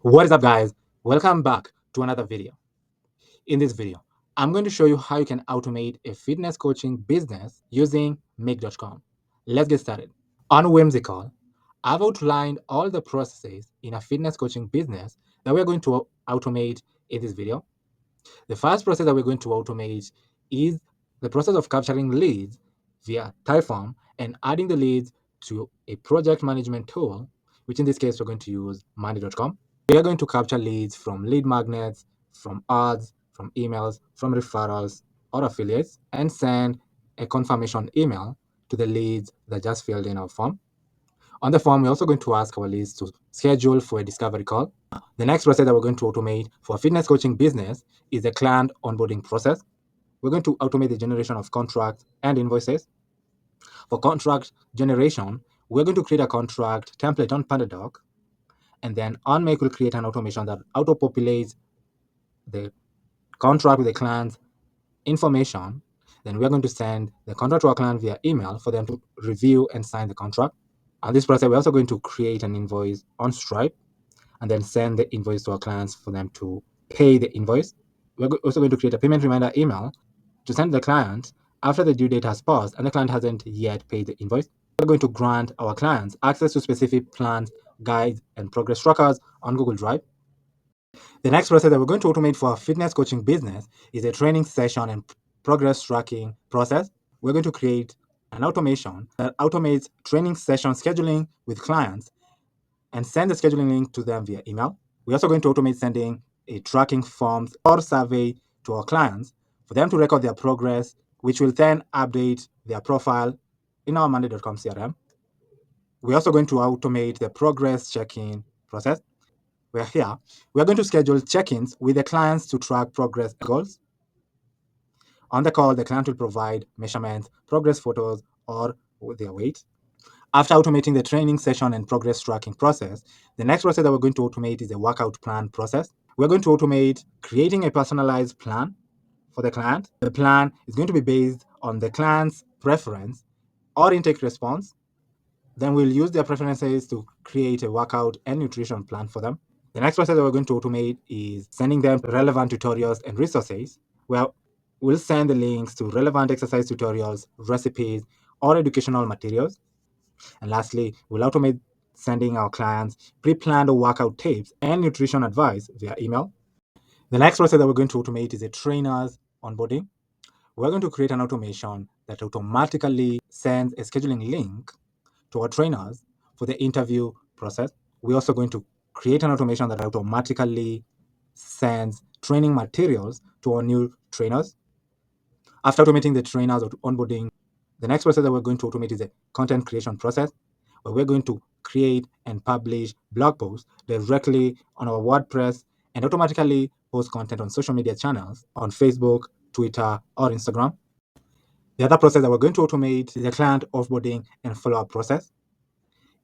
What is up, guys? Welcome back to another video. In this video, I'm going to show you how you can automate a fitness coaching business using Make.com. Let's get started. On Whimsical, I've outlined all the processes in a fitness coaching business that we're going to automate in this video. The first process that we're going to automate is the process of capturing leads via Typeform and adding the leads to a project management tool, which in this case we're going to use Monday.com. We are going to capture leads from lead magnets, from ads, from emails, from referrals or affiliates, and send a confirmation email to the leads that just filled in our form. On the form, we're also going to ask our leads to schedule for a discovery call. The next process that we're going to automate for a fitness coaching business is the client onboarding process. We're going to automate the generation of contracts and invoices. For contract generation, we're going to create a contract template on PandaDoc, and then on Make will create an automation that auto-populates the contract with the client's information. Then we're going to send the contract to our client via email for them to review and sign the contract. On this process, we're also going to create an invoice on Stripe and then send the invoice to our clients for them to pay the invoice. We're also going to create a payment reminder email to send the client after the due date has passed and the client hasn't yet paid the invoice. We're going to grant our clients access to specific plans, guides, and progress trackers on Google Drive. The next process that we're going to automate for our fitness coaching business is a training session and progress tracking process. We're going to create an automation that automates training session scheduling with clients and send the scheduling link to them via email. We're also going to automate sending a tracking forms or survey to our clients for them to record their progress, which will then update their profile in our Monday.com CRM. We're also going to automate the progress check-in process. We're going to schedule check-ins with the clients to track progress goals. On the call, the client will provide measurements, progress photos, or their weight. After automating the training session and progress tracking process, the next process that we're going to automate is the workout plan process. We're going to automate creating a personalized plan for the client. The plan is going to be based on the client's preference or intake response. Then we'll use their preferences to create a workout and nutrition plan for them. The next process that we're going to automate is sending them relevant tutorials and resources, where we'll send the links to relevant exercise tutorials, recipes, or educational materials. And lastly, we'll automate sending our clients pre-planned workout tapes and nutrition advice via email. The next process that we're going to automate is a trainer's onboarding. We're going to create an automation that automatically sends a scheduling link to our trainers for the interview process. We're also going to create an automation that automatically sends training materials to our new trainers. After automating the trainers onboarding, the next process that we're going to automate is the content creation process, where we're going to create and publish blog posts directly on our WordPress and automatically post content on social media channels on Facebook, Twitter, or Instagram. The other process that we're going to automate is the client offboarding and follow-up process.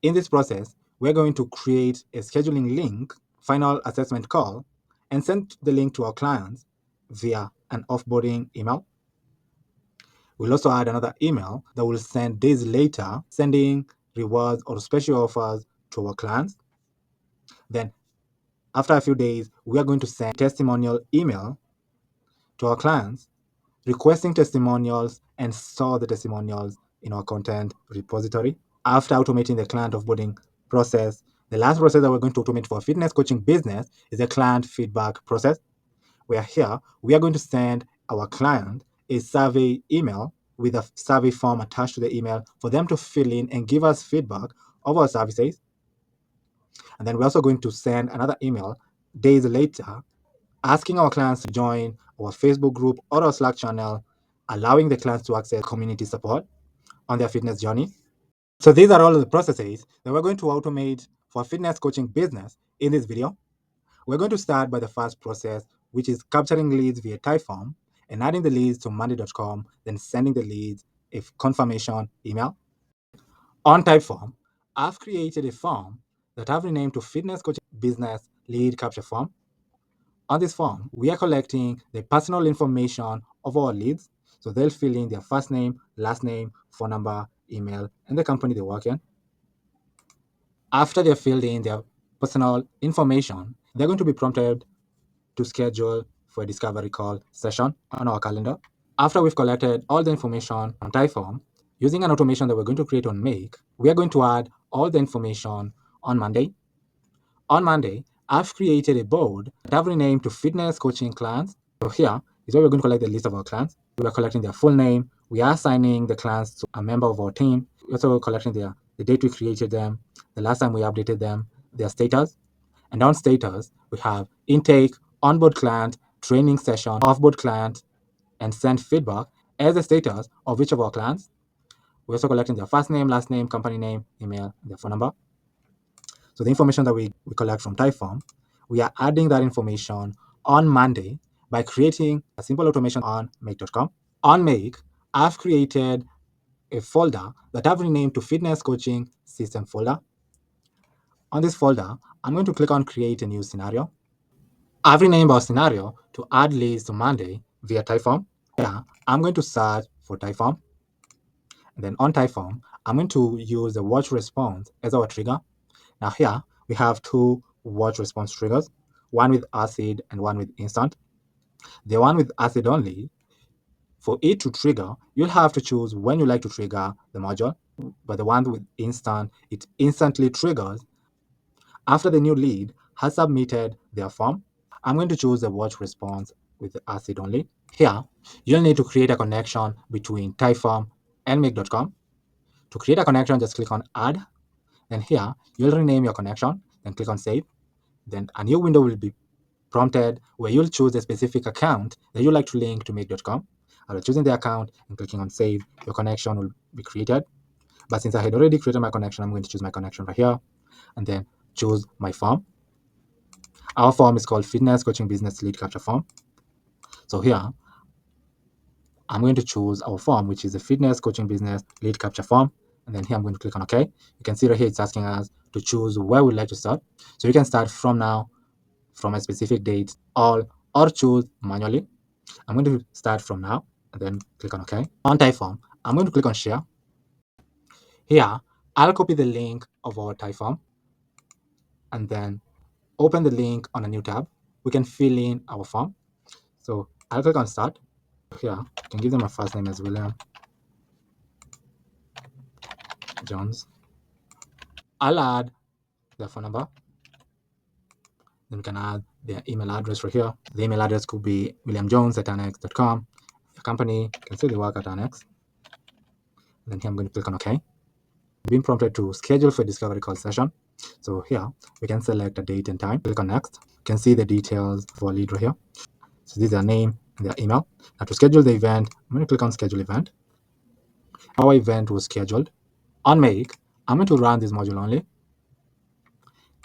In this process, we're going to create a scheduling link, final assessment call, and send the link to our clients via an offboarding email. We'll also add another email that will send days later, sending rewards or special offers to our clients. Then, after a few days, we are going to send testimonial email to our clients, requesting testimonials and store the testimonials in our content repository. After automating the client offboarding process, the last process that we're going to automate for a fitness coaching business is the client feedback process. We are going to send our client a survey email with a survey form attached to the email for them to fill in and give us feedback of our services. And then we're also going to send another email days later asking our clients to join our Facebook group or our Slack channel, allowing the clients to access community support on their fitness journey. So these are all of the processes that we're going to automate for a fitness coaching business in this video. We're going to start by the first process, which is capturing leads via Typeform and adding the leads to Monday.com, then sending the leads a confirmation email. On Typeform, I've created a form that I've renamed to Fitness Coaching Business Lead Capture Form. On this form, we are collecting the personal information of our leads. So they'll fill in their first name, last name, phone number, email, and the company they work in. After they've filled in their personal information, they're going to be prompted to schedule for a discovery call session on our calendar. After we've collected all the information on Typeform, using an automation that we're going to create on Make, we are going to add all the information on Monday. On Monday, I've created a board that I've renamed to Fitness Coaching Clients. So here is where we're going to collect the list of our clients. We are collecting their full name. We are assigning the clients to a member of our team. We're also collecting the date we created them, the last time we updated them, their status. And on status, we have intake, onboard client, training session, offboard client, and send feedback as the status of each of our clients. We're also collecting their first name, last name, company name, email, and their phone number. So the information that we collect from Typeform, we are adding that information on Monday by creating a simple automation on Make.com. On Make, I've created a folder that I've renamed to Fitness Coaching System folder. On this folder, I'm going to click on Create a New Scenario. I've renamed our scenario to Add Leads to Monday via Typeform. Here, I'm going to search for Typeform. And then on Typeform, I'm going to use the watch response as our trigger. Now here, we have two watch response triggers, one with acid and one with instant. The one with acid only, for it to trigger, you'll have to choose when you like to trigger the module. But the one with instant, it instantly triggers after the new lead has submitted their form. I'm going to choose the watch response with the acid only. Here, you'll need to create a connection between Typeform and Make.com. To create a connection, just click on Add. Then here, you'll rename your connection, then click on Save. Then a new window will be prompted where you'll choose a specific account that you like to link to Make.com. After choosing the account and clicking on Save, your connection will be created. But since I had already created my connection, I'm going to choose my connection right here and then choose my form. Our form is called Fitness Coaching Business Lead Capture Form. So here, I'm going to choose our form, which is the Fitness Coaching Business Lead Capture Form. And then here I'm going to click on OK. You can see right here it's asking us to choose where we'd like to start. So you can start from now, from a specific date, or choose manually. I'm going to start from now and then click on OK. On Typeform, I'm going to click on Share. Here, I'll copy the link of our Typeform and then open the link on a new tab. We can fill in our form. So I'll click on Start. Here, you can give them a first name as William Jones. I'll add their phone number. Then we can add their email address right here. The email address could be williamjones@annex.com. The company can say they work at Annex. Then here I'm going to click on OK. Being prompted to schedule for a discovery call session. So here we can select a date and time. Click on Next. You can see the details for our lead right here. So this is their name and their email. Now to schedule the event, I'm going to click on Schedule Event. Our event was scheduled. On Make, I'm going to run this module only.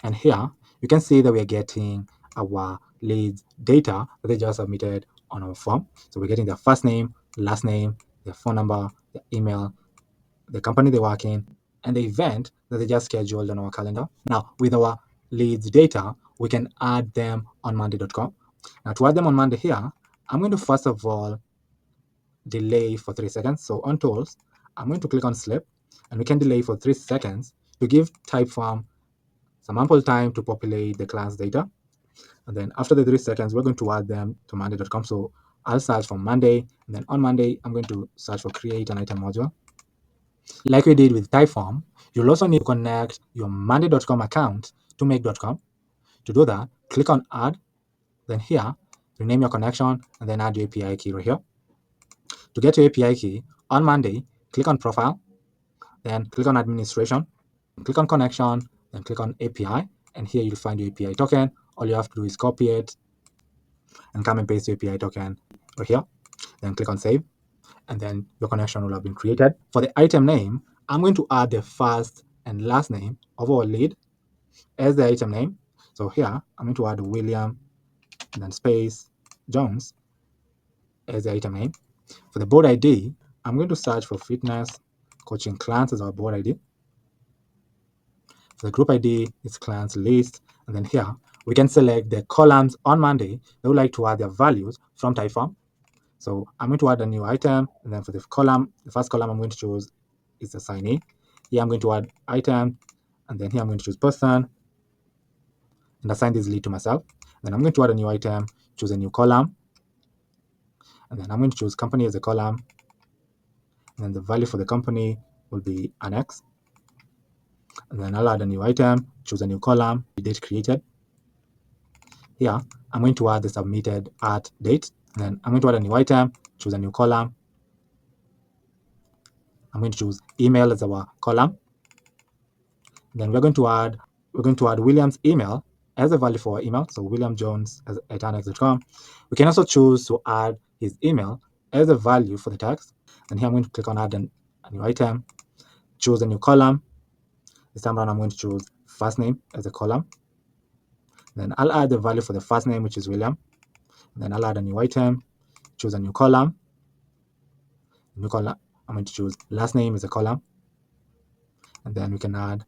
And here you can see that we are getting our leads data that they just submitted on our form. So we're getting their first name, last name, their phone number, their email, the company they work in, and the event that they just scheduled on our calendar. Now, with our leads data, we can add them on Monday.com. Now, to add them on Monday here, I'm going to first of all delay for 3 seconds. So on Tools, I'm going to click on Sleep, and we can delay for 3 seconds to give Typeform some ample time to populate the client's data. And then after the 3 seconds, we're going to add them to Monday.com. So I'll search for Monday, and then on Monday, I'm going to search for Create an Item module. Like we did with Typeform, you'll also need to connect your Monday.com account to Make.com. To do that, click on Add, then here, rename your connection, and then add your API key right here. To get your API key, on Monday, click on Profile, then click on Administration, click on Connection, then click on API, and here you'll find your API token. All you have to do is copy it and come and paste your API token right here. Then click on Save, and then your connection will have been created. For the item name, I'm going to add the first and last name of our lead as the item name. So here, I'm going to add William, and then space, Jones as the item name. For the board ID, I'm going to search for Fitness Coaching Clients as our board ID. For the group ID, it's Clients List. And then here, we can select the columns on Monday that would like to add their values from Typeform. So I'm going to add a new item, and then for the column, the first column I'm going to choose is the signee. Here I'm going to add item, and then here I'm going to choose person, and assign this lead to myself. Then I'm going to add a new item, choose a new column, and then I'm going to choose company as a column, and then the value for the company will be an X. And then I'll add a new item, choose a new column, the date created. Here, I'm going to add the submitted at date. And then I'm going to add a new item, choose a new column. I'm going to choose email as our column. Then we're going to add William's email as a value for our email. So William Jones at annex.com. We can also choose to add his email as a value for the text. And here I'm going to click on add a new item, choose a new column. This time around, I'm going to choose first name as a column. Then I'll add the value for the first name, which is William. Then I'll add a new item, choose a new column. I'm going to choose last name as a column. And then we can add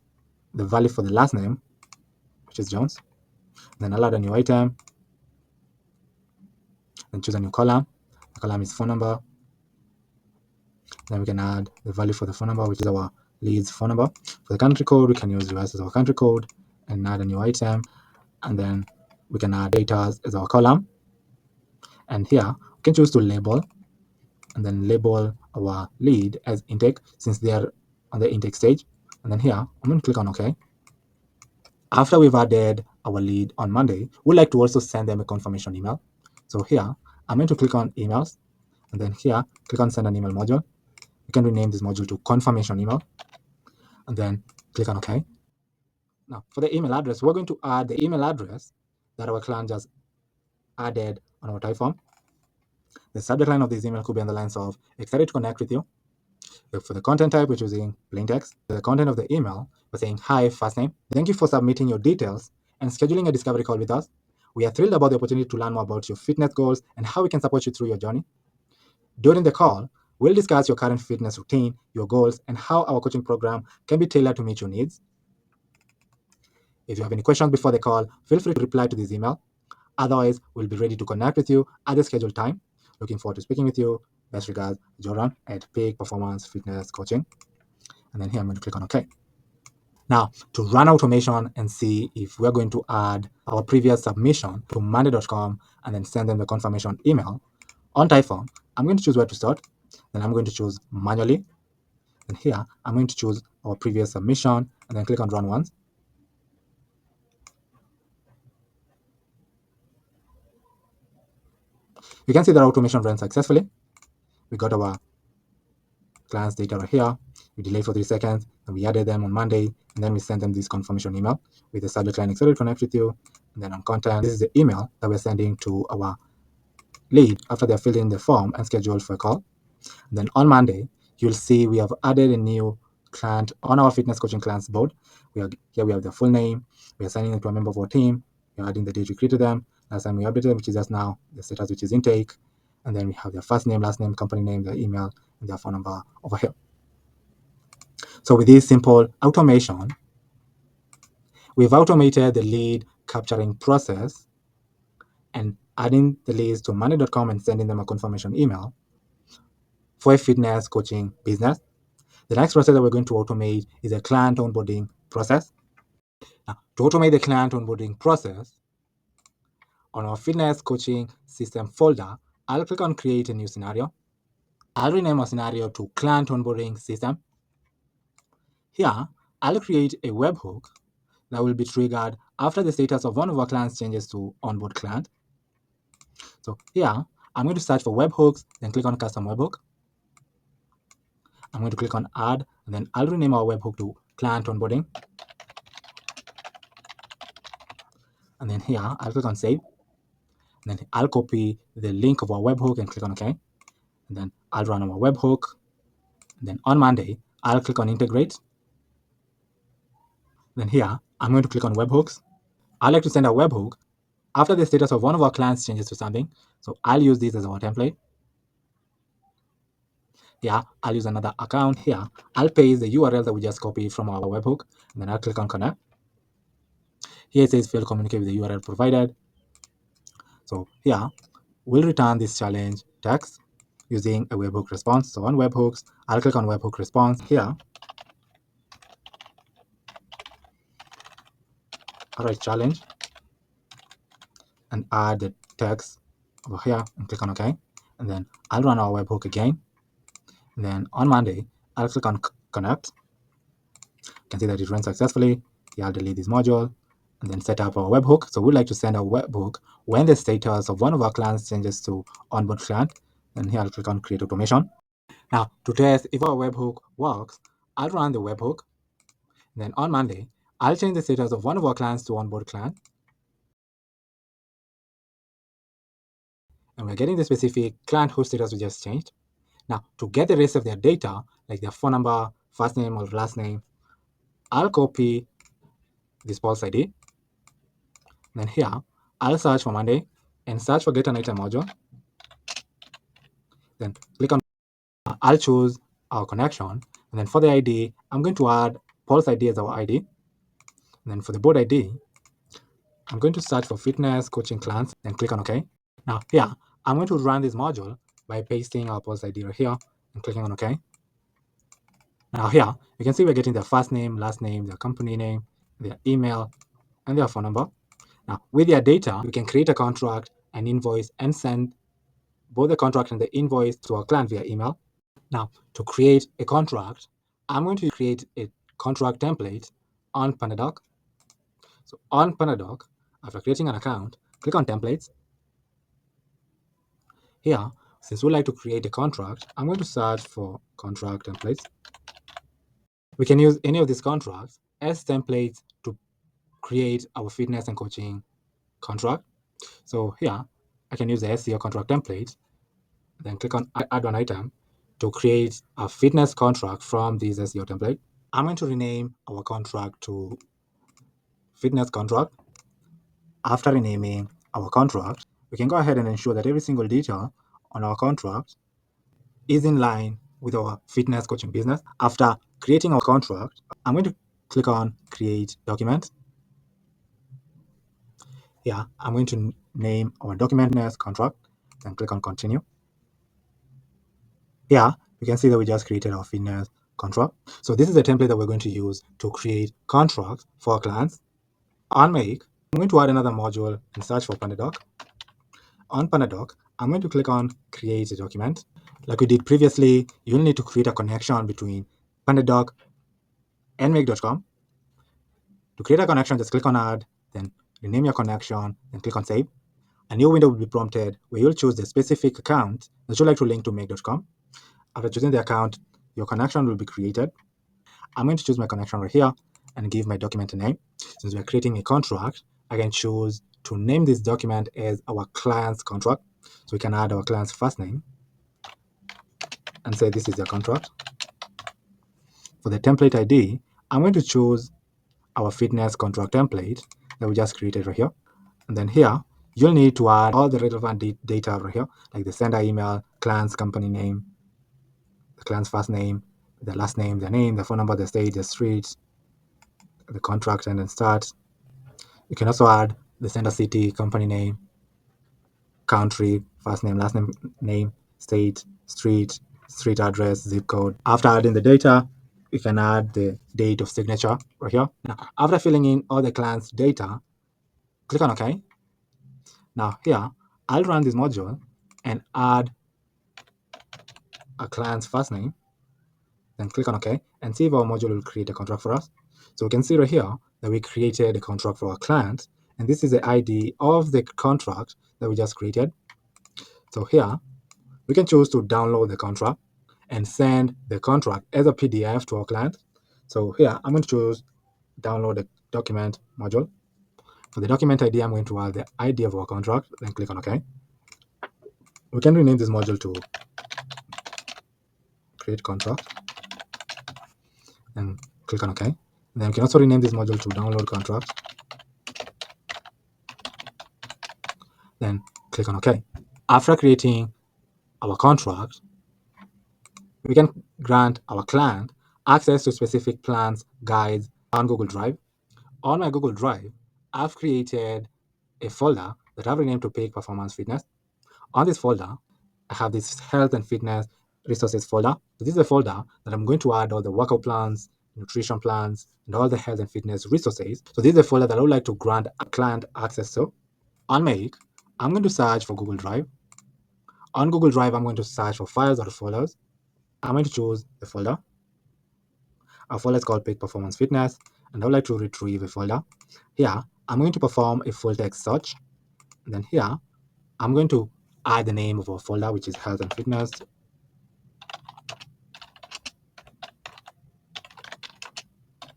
the value for the last name, which is Jones. Then I'll add a new item, then choose a new column. The column is phone number. Then we can add the value for the phone number, which is our lead's phone number. For the country code, we can use US as our country code and add a new item. And then we can add data as our column. And here, we can choose to label and then label our lead as intake since they are on the intake stage. And then here, I'm going to click on OK. After we've added our lead on Monday, we'd like to also send them a confirmation email. So here, I'm going to click on emails, and then here, click on send an email module. You can rename this module to confirmation email, and then click on OK. Now, for the email address, we're going to add the email address that our client just added on our type form. The subject line of this email could be on the lines of excited to connect with you. For the content type, we're choosing plain text. For the content of the email, we're saying hi, first name. Thank you for submitting your details and scheduling a discovery call with us. We are thrilled about the opportunity to learn more about your fitness goals and how we can support you through your journey. During the call, we'll discuss your current fitness routine, your goals, and how our coaching program can be tailored to meet your needs. If you have any questions before the call, feel free to reply to this email. Otherwise, we'll be ready to connect with you at the scheduled time. Looking forward to speaking with you. Best regards, Jordan at Peak Performance Fitness Coaching. And then here I'm going to click on OK. Now, to run automation and see if we're going to add our previous submission to Monday.com and then send them the confirmation email on Typeform, I'm going to choose where to start. Then I'm going to choose manually. And here, I'm going to choose our previous submission and then click on run once. You can see that automation ran successfully. We got our client's data right here. We delayed for 3 seconds, and we added them on Monday, and then we sent them this confirmation email with the subject line excited to connect with you. And then on content, this is the email that we're sending to our lead after they're filled in the form and scheduled for a call. And then on Monday, you'll see we have added a new client on our fitness coaching clients board. Here we have their full name. We are signing them to a member of our team. We're adding the date we created them. Last time we updated them, which is just now, the status, which is intake. And then we have their first name, last name, company name, their email, and their phone number over here. So with this simple automation, we've automated the lead capturing process and adding the leads to Monday.com and sending them a confirmation email for a fitness coaching business. The next process that we're going to automate is a client onboarding process. Now, to automate the client onboarding process, on our fitness coaching system folder, I'll click on create a new scenario. I'll rename our scenario to client onboarding system. Here, I'll create a webhook that will be triggered after the status of one of our clients changes to onboard client. So here, I'm going to search for webhooks, then click on custom webhook. I'm going to click on add, and then I'll rename our webhook to client onboarding. And then here, I'll click on save. And then I'll copy the link of our webhook and click on OK. And then I'll run our webhook. And then on Monday, I'll click on integrate. Then here, I'm going to click on webhooks. I like to send a webhook after the status of one of our clients changes to something. So I'll use this as our template. Here, I'll use another account. Here, I'll paste the URL that we just copied from our webhook. And then I'll click on connect. Here it says fail to communicate with the URL provided. So here, we'll return this challenge text using a webhook response. So on webhooks, I'll click on webhook response here. All right, challenge. and add the text over here and click on OK. And then I'll run our webhook again. And then on Monday, I'll click on connect. You can see that it ran successfully. Here I'll delete this module and then set up our webhook. So we'd like to send a webhook when the status of one of our clients changes to onboard client. Then here I'll click on create automation. Now to test if our webhook works, I'll run the webhook. Then on Monday, I'll change the status of one of our clients to onboard client. And we're getting the specific client whose status we just changed. Now, to get the rest of their data, like their phone number, first name or last name, I'll copy this pulse ID. Then here, I'll search for Monday and search for get an item module. Then click on, I'll choose our connection. And then for the ID, I'm going to add pulse ID as our ID. And then for the board ID, I'm going to search for fitness coaching clients, then click on OK. Now here, I'm going to run this module by pasting our pulse ID right here and clicking on OK. Now here, you can see we're getting their first name, last name, their company name, their email, and their phone number. Now, with their data, we can create a contract, an invoice, and send both the contract and the invoice to our client via email. Now, to create a contract, I'm going to create a contract template on Pandadoc. So on Pandadoc, after creating an account, click on templates. Here, since we like to create a contract, I'm going to search for contract templates. We can use any of these contracts as templates to create our fitness and coaching contract. So here, I can use the SEO contract template, then click on add one item to create a fitness contract from this SEO template. I'm going to rename our contract to fitness contract. After renaming our contract, we can go ahead and ensure that every single detail on our contract is in line with our fitness coaching business. After creating our contract, I'm going to click on create document. Here, I'm going to name our document as contract, then click on continue. Here, you can see that we just created our fitness contract. So this is the template that we're going to use to create contracts for our clients. On Make, I'm going to add another module and search for Pandadoc. On Pandadoc, I'm going to click on create a document. Like we did previously, you'll need to create a connection between Pandadoc and Make.com. To create a connection, just click on add, then rename your connection, then click on save. A new window will be prompted where you'll choose the specific account that you'd like to link to Make.com. After choosing the account, your connection will be created. I'm going to choose my connection right here and give my document a name. Since we're creating a contract, I can choose to name this document as our client's contract. So we can add our client's first name and say this is their contract. For the template ID, I'm going to choose our fitness contract template that we just created right here. And then here, you'll need to add all the relevant data right here, like the sender email, client's company name, the client's first name, their last name, their name, their phone number, the state, the street, the contract, and then start. You can also add the sender city, company name, country, first name, last name, state, street address, zip code. After adding the data, you can add the date of signature right here. Now, after filling in all the client's data, click on OK. Now here, I'll run this module and add a client's first name, then click on OK and see if our module will create a contract for us. So we can see right here that we created a contract for our client, and this is the ID of the contract that we just created. So here, we can choose to download the contract and send the contract as a PDF to our client. So here, I'm going to choose download the document module. For the document ID, I'm going to add the ID of our contract, then click on OK. We can rename this module to create contract and click on OK. And then we can also rename this module to download contract, then click on OK. After creating our contract, we can grant our client access to specific plans, guides on Google Drive. On my Google Drive, I've created a folder that I've renamed to Peak Performance Fitness. On this folder, I have this health and fitness resources folder. So this is a folder that I'm going to add all the workout plans, nutrition plans, and all the health and fitness resources. So this is a folder that I would like to grant a client access to. On Make, I'm going to search for Google Drive. On Google Drive, I'm going to search for files or folders. I'm going to choose the folder. Our folder is called Peak Performance Fitness, and I would like to retrieve a folder. Here, I'm going to perform a full text search. And then here, I'm going to add the name of our folder, which is Health and Fitness.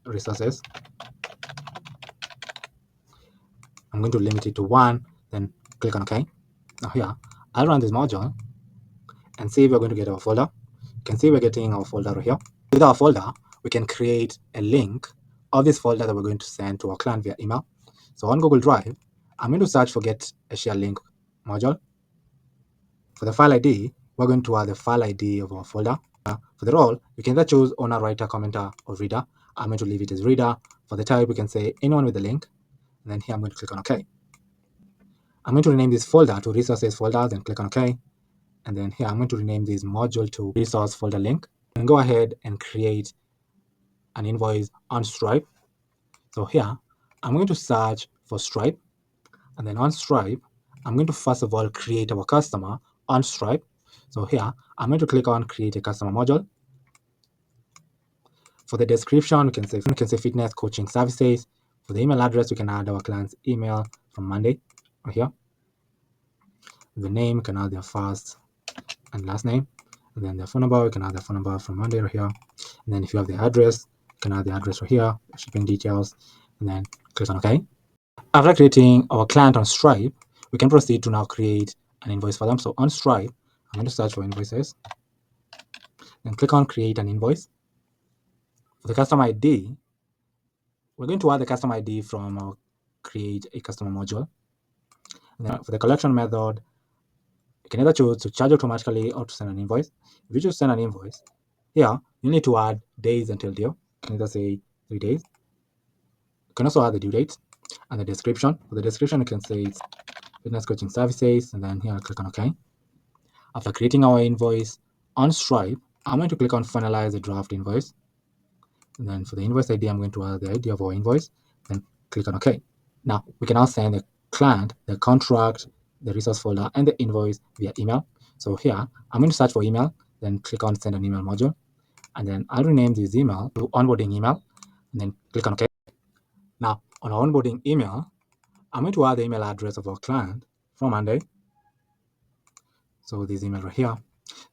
Resources. I'm going to limit it to 1, then click on OK. Now here, I'll run this module and see if we're going to get our folder. You can see we're getting our folder right here. With our folder, we can create a link of this folder that we're going to send to our client via email. So on Google Drive, I'm going to search for Get a Share Link module. For the file ID, we're going to add the file ID of our folder. For the role, you can either choose owner, writer, commenter, or reader. I'm going to leave it as reader. For the type, we can say anyone with a link. And then here I'm going to click on OK. I'm going to rename this folder to resources folder, then click on OK. And then here I'm going to rename this module to resource folder link. And go ahead and create an invoice on Stripe. So here I'm going to search for Stripe. And then on Stripe, I'm going to first of all create our customer on Stripe. So here I'm going to click on create a customer module. For the description, we can say fitness coaching services. For the email address, we can add our client's email from Monday right here. The name, we can add their first and last name. And then the phone number, we can add the phone number from Monday right here. And then if you have the address, you can add the address right here, shipping details, and then click on OK. After creating our client on Stripe, we can proceed to now create an invoice for them. So on Stripe, I'm going to search for invoices, then click on create an invoice. For the customer ID, we're going to add the customer ID from our create a customer module. And then for the collection method, you can either choose to charge automatically or to send an invoice. If you choose send an invoice, here you need to add days until due. You can either say 3 days. You can also add the due date and the description. For the description, you can say it's fitness coaching services, and then here click on OK. After creating our invoice on Stripe, I'm going to click on finalize the draft invoice. And then for the invoice ID, I'm going to add the ID of our invoice, then click on OK. Now we can now send the client the contract, the resource folder, and the invoice via email. So here I'm going to search for email, then click on send an email module, and then I'll rename this email to onboarding email, and then click on OK. Now on our onboarding email, I'm going to add the email address of our client from Monday. So this email right here,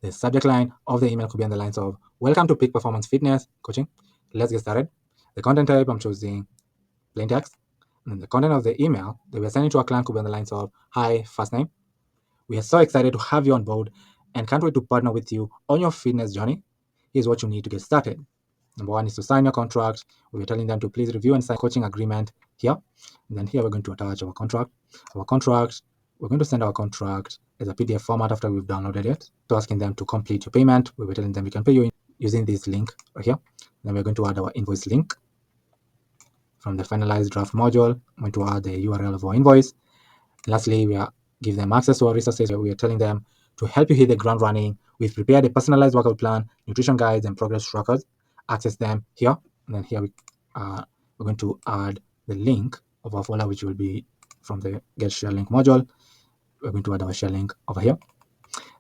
the subject line of the email could be on the lines of welcome to Peak Performance Fitness Coaching. Let's get started. The content type, I'm choosing plain text. And then the content of the email that we're sending to our client could be on the lines of hi, first name. We are so excited to have you on board and can't wait to partner with you on your fitness journey. Here's what you need to get started. Number 1 is to sign your contract. We're telling them to please review and sign coaching agreement here. And then here we're going to attach our contract. We're going to send our contract as a PDF format after we've downloaded it. So asking them to complete your payment. We were telling them we can pay you using this link right here. Then we're going to add our invoice link. From the finalized draft module, I'm going to add the URL of our invoice. And lastly, we are give them access to our resources. We are telling them to help you hit the ground running. We've prepared a personalized workout plan, nutrition guides, and progress trackers. Access them here. And then here we're going to add the link of our folder, which will be from the get share link module. We're going to add our share link over here.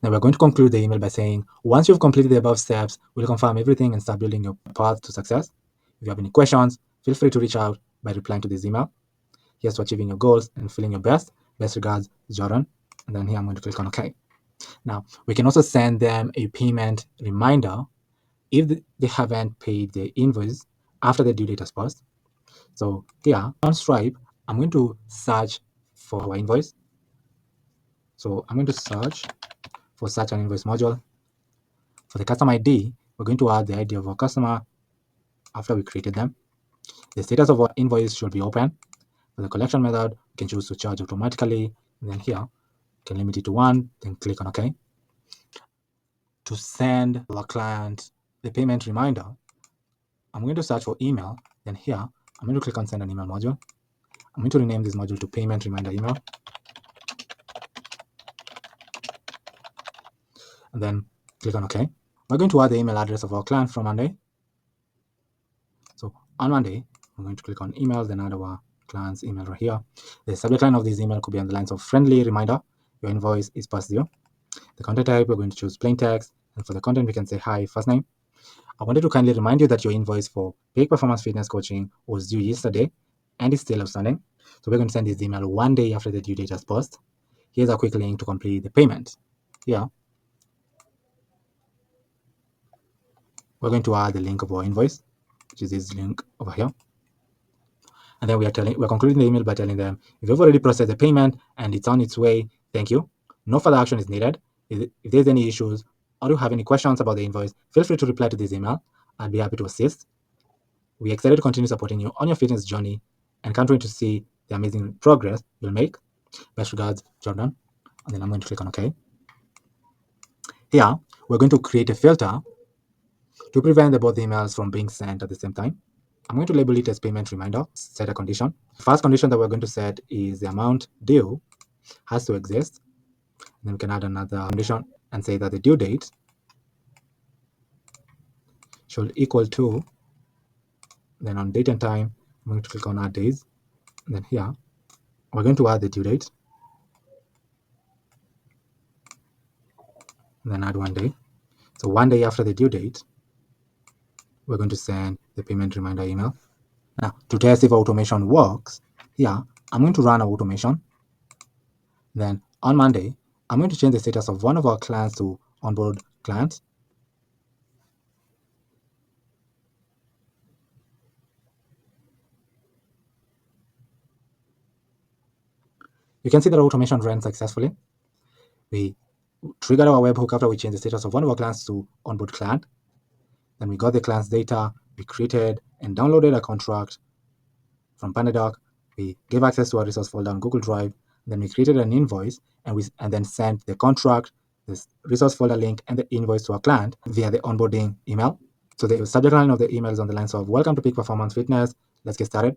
Then we're going to conclude the email by saying, once you've completed the above steps, we'll confirm everything and start building your path to success. If you have any questions, feel free to reach out by replying to this email. Here's to achieving your goals and feeling your best. Best regards, Jordan. And then here I'm going to click on OK. Now, we can also send them a payment reminder if they haven't paid the invoice after the due date has passed. So here on Stripe, I'm going to search for our invoice. So I'm going to search for such an invoice module. For the customer ID, we're going to add the ID of our customer after we created them. The status of our invoice should be open. For the collection method, we can choose to charge automatically. And then here, we can limit it to 1, then click on OK. To send our client the payment reminder, I'm going to search for email. Then here, I'm going to click on send an email module. I'm going to rename this module to payment reminder email. And then click on OK. We're going to add the email address of our client from Monday. So on Monday, I'm going to click on email, then add our client's email right here. The subject line of this email could be on the lines of friendly reminder, your invoice is past due. The content type, we're going to choose plain text. And for the content, we can say, hi, first name. I wanted to kindly remind you that your invoice for peak performance fitness coaching was due yesterday and is still outstanding. So we're going to send this email 1 day after the due date has passed. Here's a quick link to complete the payment. Here, we're going to add the link of our invoice, which is this link over here. And then we're concluding the email by telling them, if you've already processed the payment and it's on its way, thank you. No further action is needed. If there's any issues or you have any questions about the invoice, feel free to reply to this email. I'd be happy to assist. We're excited to continue supporting you on your fitness journey and can't wait to see the amazing progress you'll make. Best regards, Jordan. And then I'm going to click on OK. Here, we're going to create a filter to prevent both emails from being sent at the same time. I'm going to label it as payment reminder, set a condition. The first condition that we're going to set is the amount due has to exist. And then we can add another condition and say that the due date should equal to, then on date and time, I'm going to click on add days. And then here, we're going to add the due date. And then add 1 day. So 1 day after the due date, we're going to send the payment reminder email. Now, to test if automation works, here, I'm going to run our automation. Then on Monday, I'm going to change the status of one of our clients to onboard client. You can see that our automation ran successfully. We triggered our webhook after we changed the status of one of our clients to onboard client. Then we got the client's data, we created and downloaded a contract from Pandadoc. We gave access to our resource folder on Google Drive. Then we created an invoice and then sent the contract, this resource folder link, and the invoice to our client via the onboarding email. So the subject line of the email is on the lines of welcome to Peak Performance Fitness. Let's get started.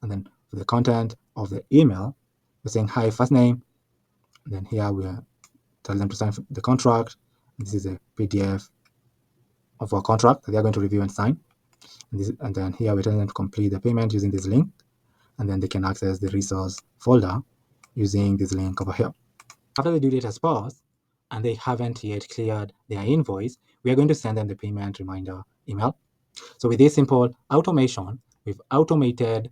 And then for the content of the email, we're saying hi, first name. And then here we are telling them to sign the contract. This is a PDF of our contract that they are going to review and sign. And then here we're telling them to complete the payment using this link. And then they can access the resource folder using this link over here. After the due date has passed and they haven't yet cleared their invoice, we are going to send them the payment reminder email. So with this simple automation, we've automated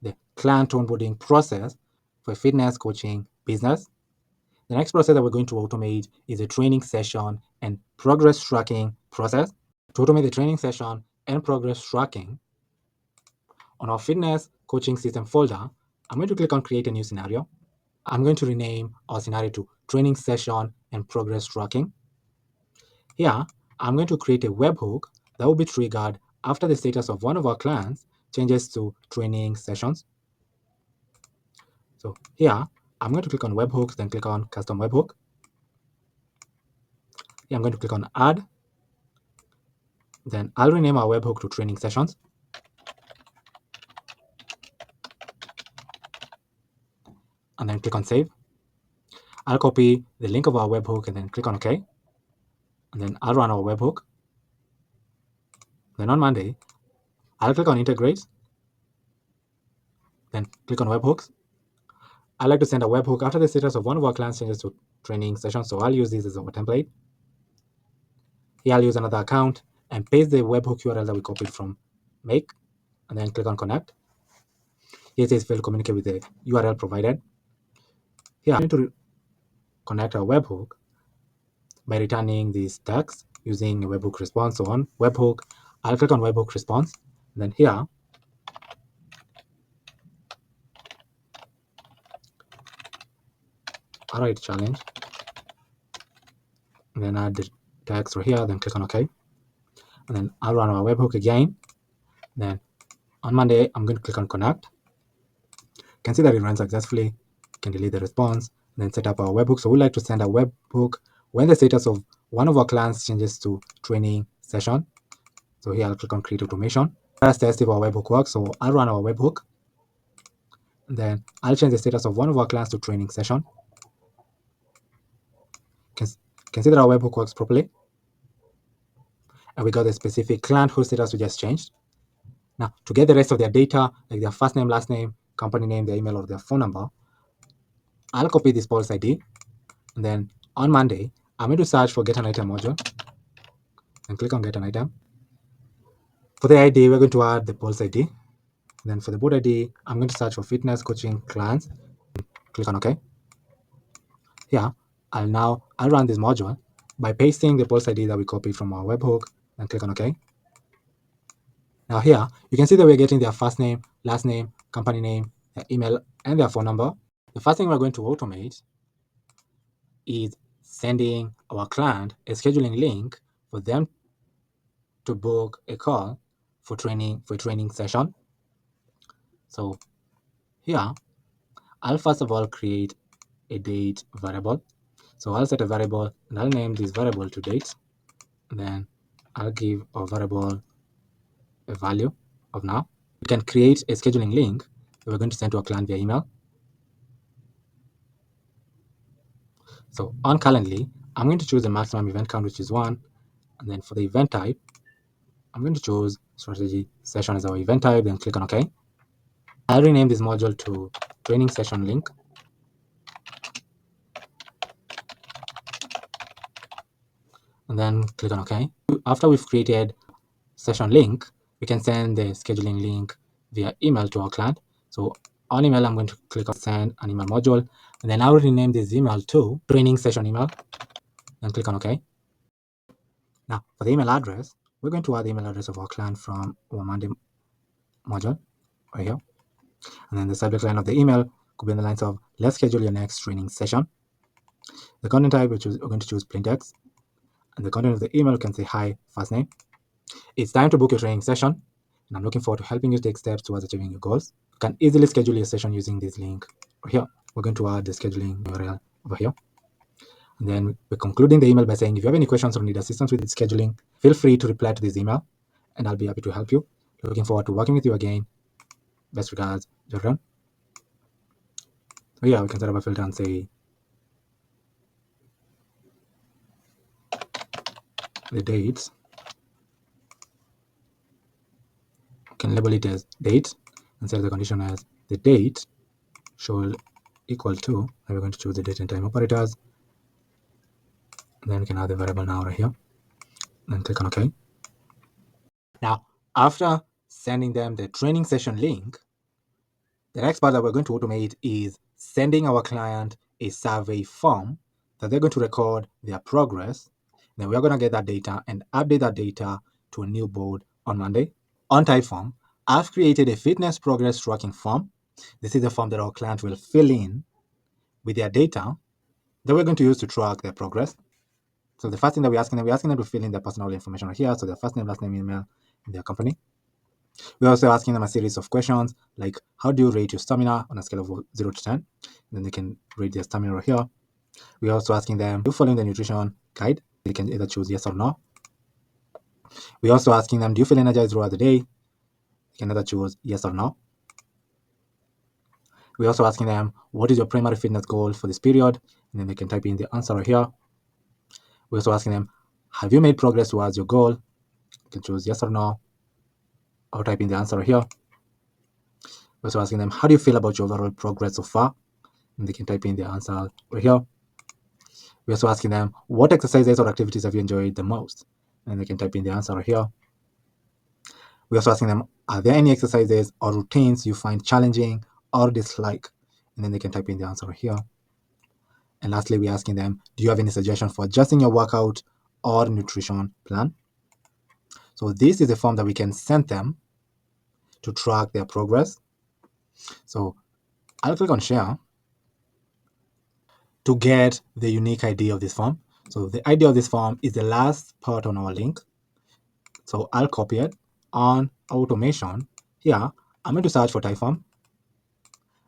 the client onboarding process for fitness coaching business. The next process that we're going to automate is a training session and progress tracking process. To automate the training session and progress tracking, on our fitness coaching system folder, I'm going to click on create a new scenario. I'm going to rename our scenario to training session and progress tracking. Here, I'm going to create a webhook that will be triggered after the status of one of our clients changes to training sessions. So here, I'm going to click on webhooks, then click on custom webhook. Here, I'm going to click on add. Then I'll rename our webhook to training sessions. And then click on save. I'll copy the link of our webhook and then click on OK. And then I'll run our webhook. Then on Monday, I'll click on integrate. Then click on webhooks. I like to send a webhook after the status of one of our clients changes to training sessions. So I'll use this as our template. Here I'll use another account and paste the webhook URL that we copied from Make. And then click on connect. Here it says fail to communicate with the URL provided. Here I'm going to connect our webhook by returning this text using a webhook response. So on webhook, I'll click on webhook response. And then here, I'll write challenge. And then add the text right here, then click on OK. And then I'll run our webhook again. Then on Monday, I'm going to click on connect. You can see that it runs successfully. You can delete the response and then set up our webhook. So we like to send a webhook when the status of one of our clients changes to training session. So here I'll click on create automation. Let's test if our webhook works. So I'll run our webhook. And then I'll change the status of one of our clients to training session. You can see that our webhook works properly. And we got the specific client whose status we just changed. Now, to get the rest of their data, like their first name, last name, company name, their email, or their phone number, I'll copy this policy ID. And then on Monday, I'm going to search for get an item module and click on get an item. For the ID, we're going to add the policy ID. And then for the board ID, I'm going to search for fitness coaching clients. Click on OK. Here, I'll run this module by pasting the policy ID that we copied from our webhook and click on OK. Now here, you can see that we're getting their first name, last name, company name, their email, and their phone number. The first thing we're going to automate is sending our client a scheduling link for them to book a call for a training session. So here, I'll first of all create a date variable. So I'll set a variable and I'll name this variable to date. And then I'll give our variable a value of now. We can create a scheduling link that we're going to send to our client via email. So on Calendly, I'm going to choose the maximum event count, which is 1. And then for the event type, I'm going to choose strategy session as our event type, then click on OK. I'll rename this module to training session link. And then click on OK. After we've created session link, we can send the scheduling link via email to our client. So on email, I'm going to click on send an email module. And then I'll rename this email to training session email. And click on OK. Now for the email address, we're going to add the email address of our client from our Monday module right here. And then the subject line of the email could be in the lines of let's schedule your next training session. The content type, we're going to choose plain text. And the content of the email can say hi, first name. It's time to book your training session. And I'm looking forward to helping you take steps towards achieving your goals. You can easily schedule your session using this link right here. We're going to add the scheduling URL over here. And then we're concluding the email by saying, if you have any questions or need assistance with scheduling, feel free to reply to this email and I'll be happy to help you. Looking forward to working with you again. Best regards, Jordan. So yeah, we can set up a filter and say the dates. We can label it as date and set the condition as the date should equal to, and we're going to choose the date and time operators. And then we can add the variable now right here. And click on OK. Now, after sending them the training session link, the next part that we're going to automate is sending our client a survey form that they're going to record their progress. Then we're going to get that data and update that data to a new board on Monday. On Typeform, I've created a fitness progress tracking form. This is the form that our client will fill in with their data that we're going to use to track their progress. So the first thing that we're asking them to fill in their personal information right here. So their first name, last name, email, and their company. We're also asking them a series of questions like, how do you rate your stamina on a scale of 0 to 10? And then they can rate their stamina right here. We're also asking them, do you follow the nutrition guide? They can either choose yes or no. We're also asking them, do you feel energized throughout the day? They can either choose yes or no. We're also asking them, what is your primary fitness goal for this period? And then they can type in the answer right here. We're also asking them, have you made progress towards your goal? You can choose yes or no, or type in the answer right here. We're also asking them, how do you feel about your overall progress so far? And they can type in the answer right here. We're also asking them, what exercises or activities have you enjoyed the most? And they can type in the answer right here. We're also asking them, are there any exercises or routines you find challenging or dislike? And then they can type in the answer right here. And lastly, we're asking them, do you have any suggestions for adjusting your workout or nutrition plan? So this is a form that we can send them to track their progress. So I'll click on share to get the unique ID of this form. So the ID of this form is the last part on our link. So I'll copy it. On automation, here, I'm going to search for Typeform.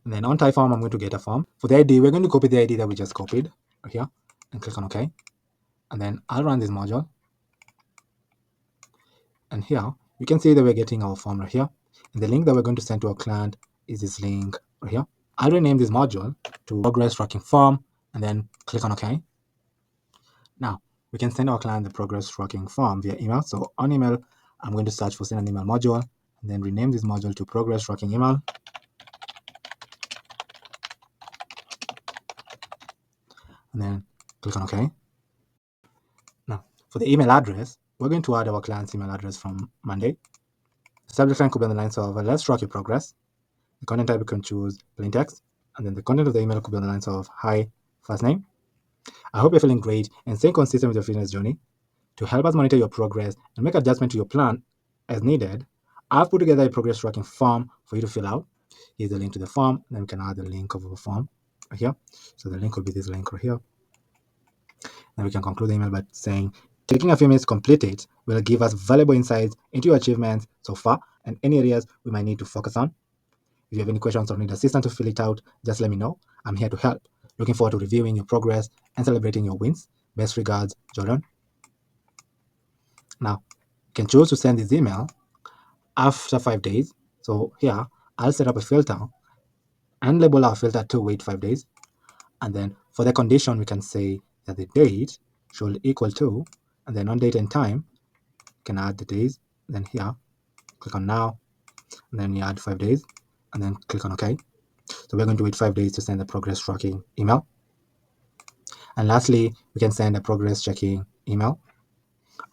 And then on Typeform, I'm going to get a form. For the ID, we're going to copy the ID that we just copied here and click on OK. And then I'll run this module. And here, you can see that we're getting our form right here. And the link that we're going to send to our client is this link right here. I'll rename this module to progress tracking form and then click on OK. Now, we can send our client the progress tracking form via email. So on email, I'm going to search for send an email module. and then rename this module to progress tracking email. And then click on OK. Now, for the email address, we're going to add our client's email address from Monday. The subject line could be on the lines of let's track your progress. The content type, you can choose plain text. And then the content of the email could be on the lines of hi, first name. I hope you're feeling great and staying consistent with your fitness journey. To help us monitor your progress and make adjustments to your plan as needed, I've put together a progress tracking form for you to fill out. Here's the link to the form. Then we can add the link of our form right here. So the link will be this link right here. Then we can conclude the email by saying, taking a few minutes to complete it will give us valuable insights into your achievements so far and any areas we might need to focus on. If you have any questions or need assistance to fill it out, just let me know. I'm here to help. Looking forward to reviewing your progress and celebrating your wins. Best regards, Jordan. Now, you can choose to send this email after 5 days. So here, I'll set up a filter and label our filter to wait 5 days. And then for the condition, we can say that the date should equal to, and then on date and time, you can add the days. Then here, click on now, and then you add 5 days, and then click on OK. So we're going to wait 5 days to send the progress tracking email. And lastly, we can send a progress checking email.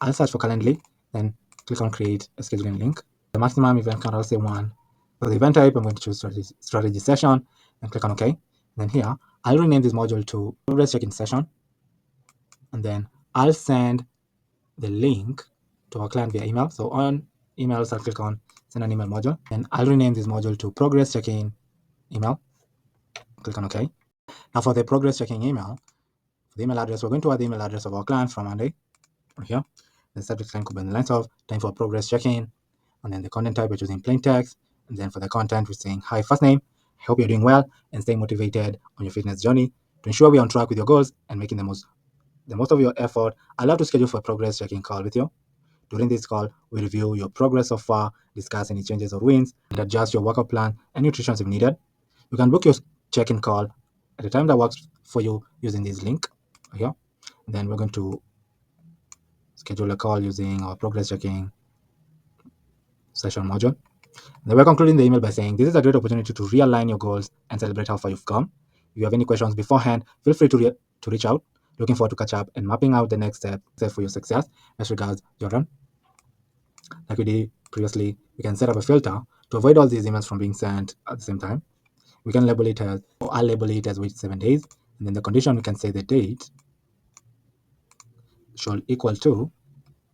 I'll search for Calendly, then click on create a scheduling link. The maximum event count, I'll say 1. For the event type, I'm going to choose strategy session and click on OK. And then here, I'll rename this module to progress checking session. And then I'll send the link to our client via email. So on emails, I'll click on send an email module. And I'll rename this module to progress checking email. Click on OK. Now for the progress checking email, for the email address, we're going to add the email address of our client from Monday. Right here. The subject line could be in the lines of time for progress checking. And then the content type, we're choosing plain text. And then for the content, we're saying hi, first name. I hope you're doing well and staying motivated on your fitness journey. To ensure we're on track with your goals and making the most of your effort, I'd love to schedule for a progress checking call with you. During this call, we review your progress so far, discuss any changes or wins, and adjust your workout plan and nutrition if needed. You can book your check-in call at a time that works for you using this link here. And then we're going to schedule a call using our progress checking session module. Then we're concluding the email by saying this is a great opportunity to realign your goals and celebrate how far you've come. If you have any questions beforehand, feel free to reach out. Looking forward to catch up and mapping out the next step for your success. Best regards, Jordan. Like we did previously, we can set up a filter to avoid all these emails from being sent at the same time. We can label it as, or I'll label it as wait 7 days. And then the condition, we can say the date should equal to,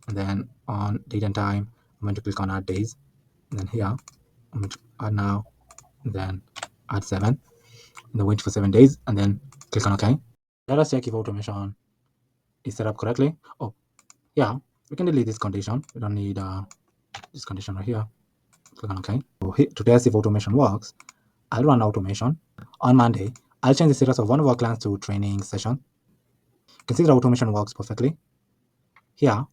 and then on date and time, I'm going to click on add days. And then here, I'm going to add now, and then add 7. And then wait for 7 days, and then click on OK. Let us check if automation is set up correctly. Oh, yeah, we can delete this condition. We don't need this condition right here. Click on OK. So to test if automation works, I'll run automation. On Monday, I'll change the status of one of our clients to training session. You can see that automation works perfectly. Here,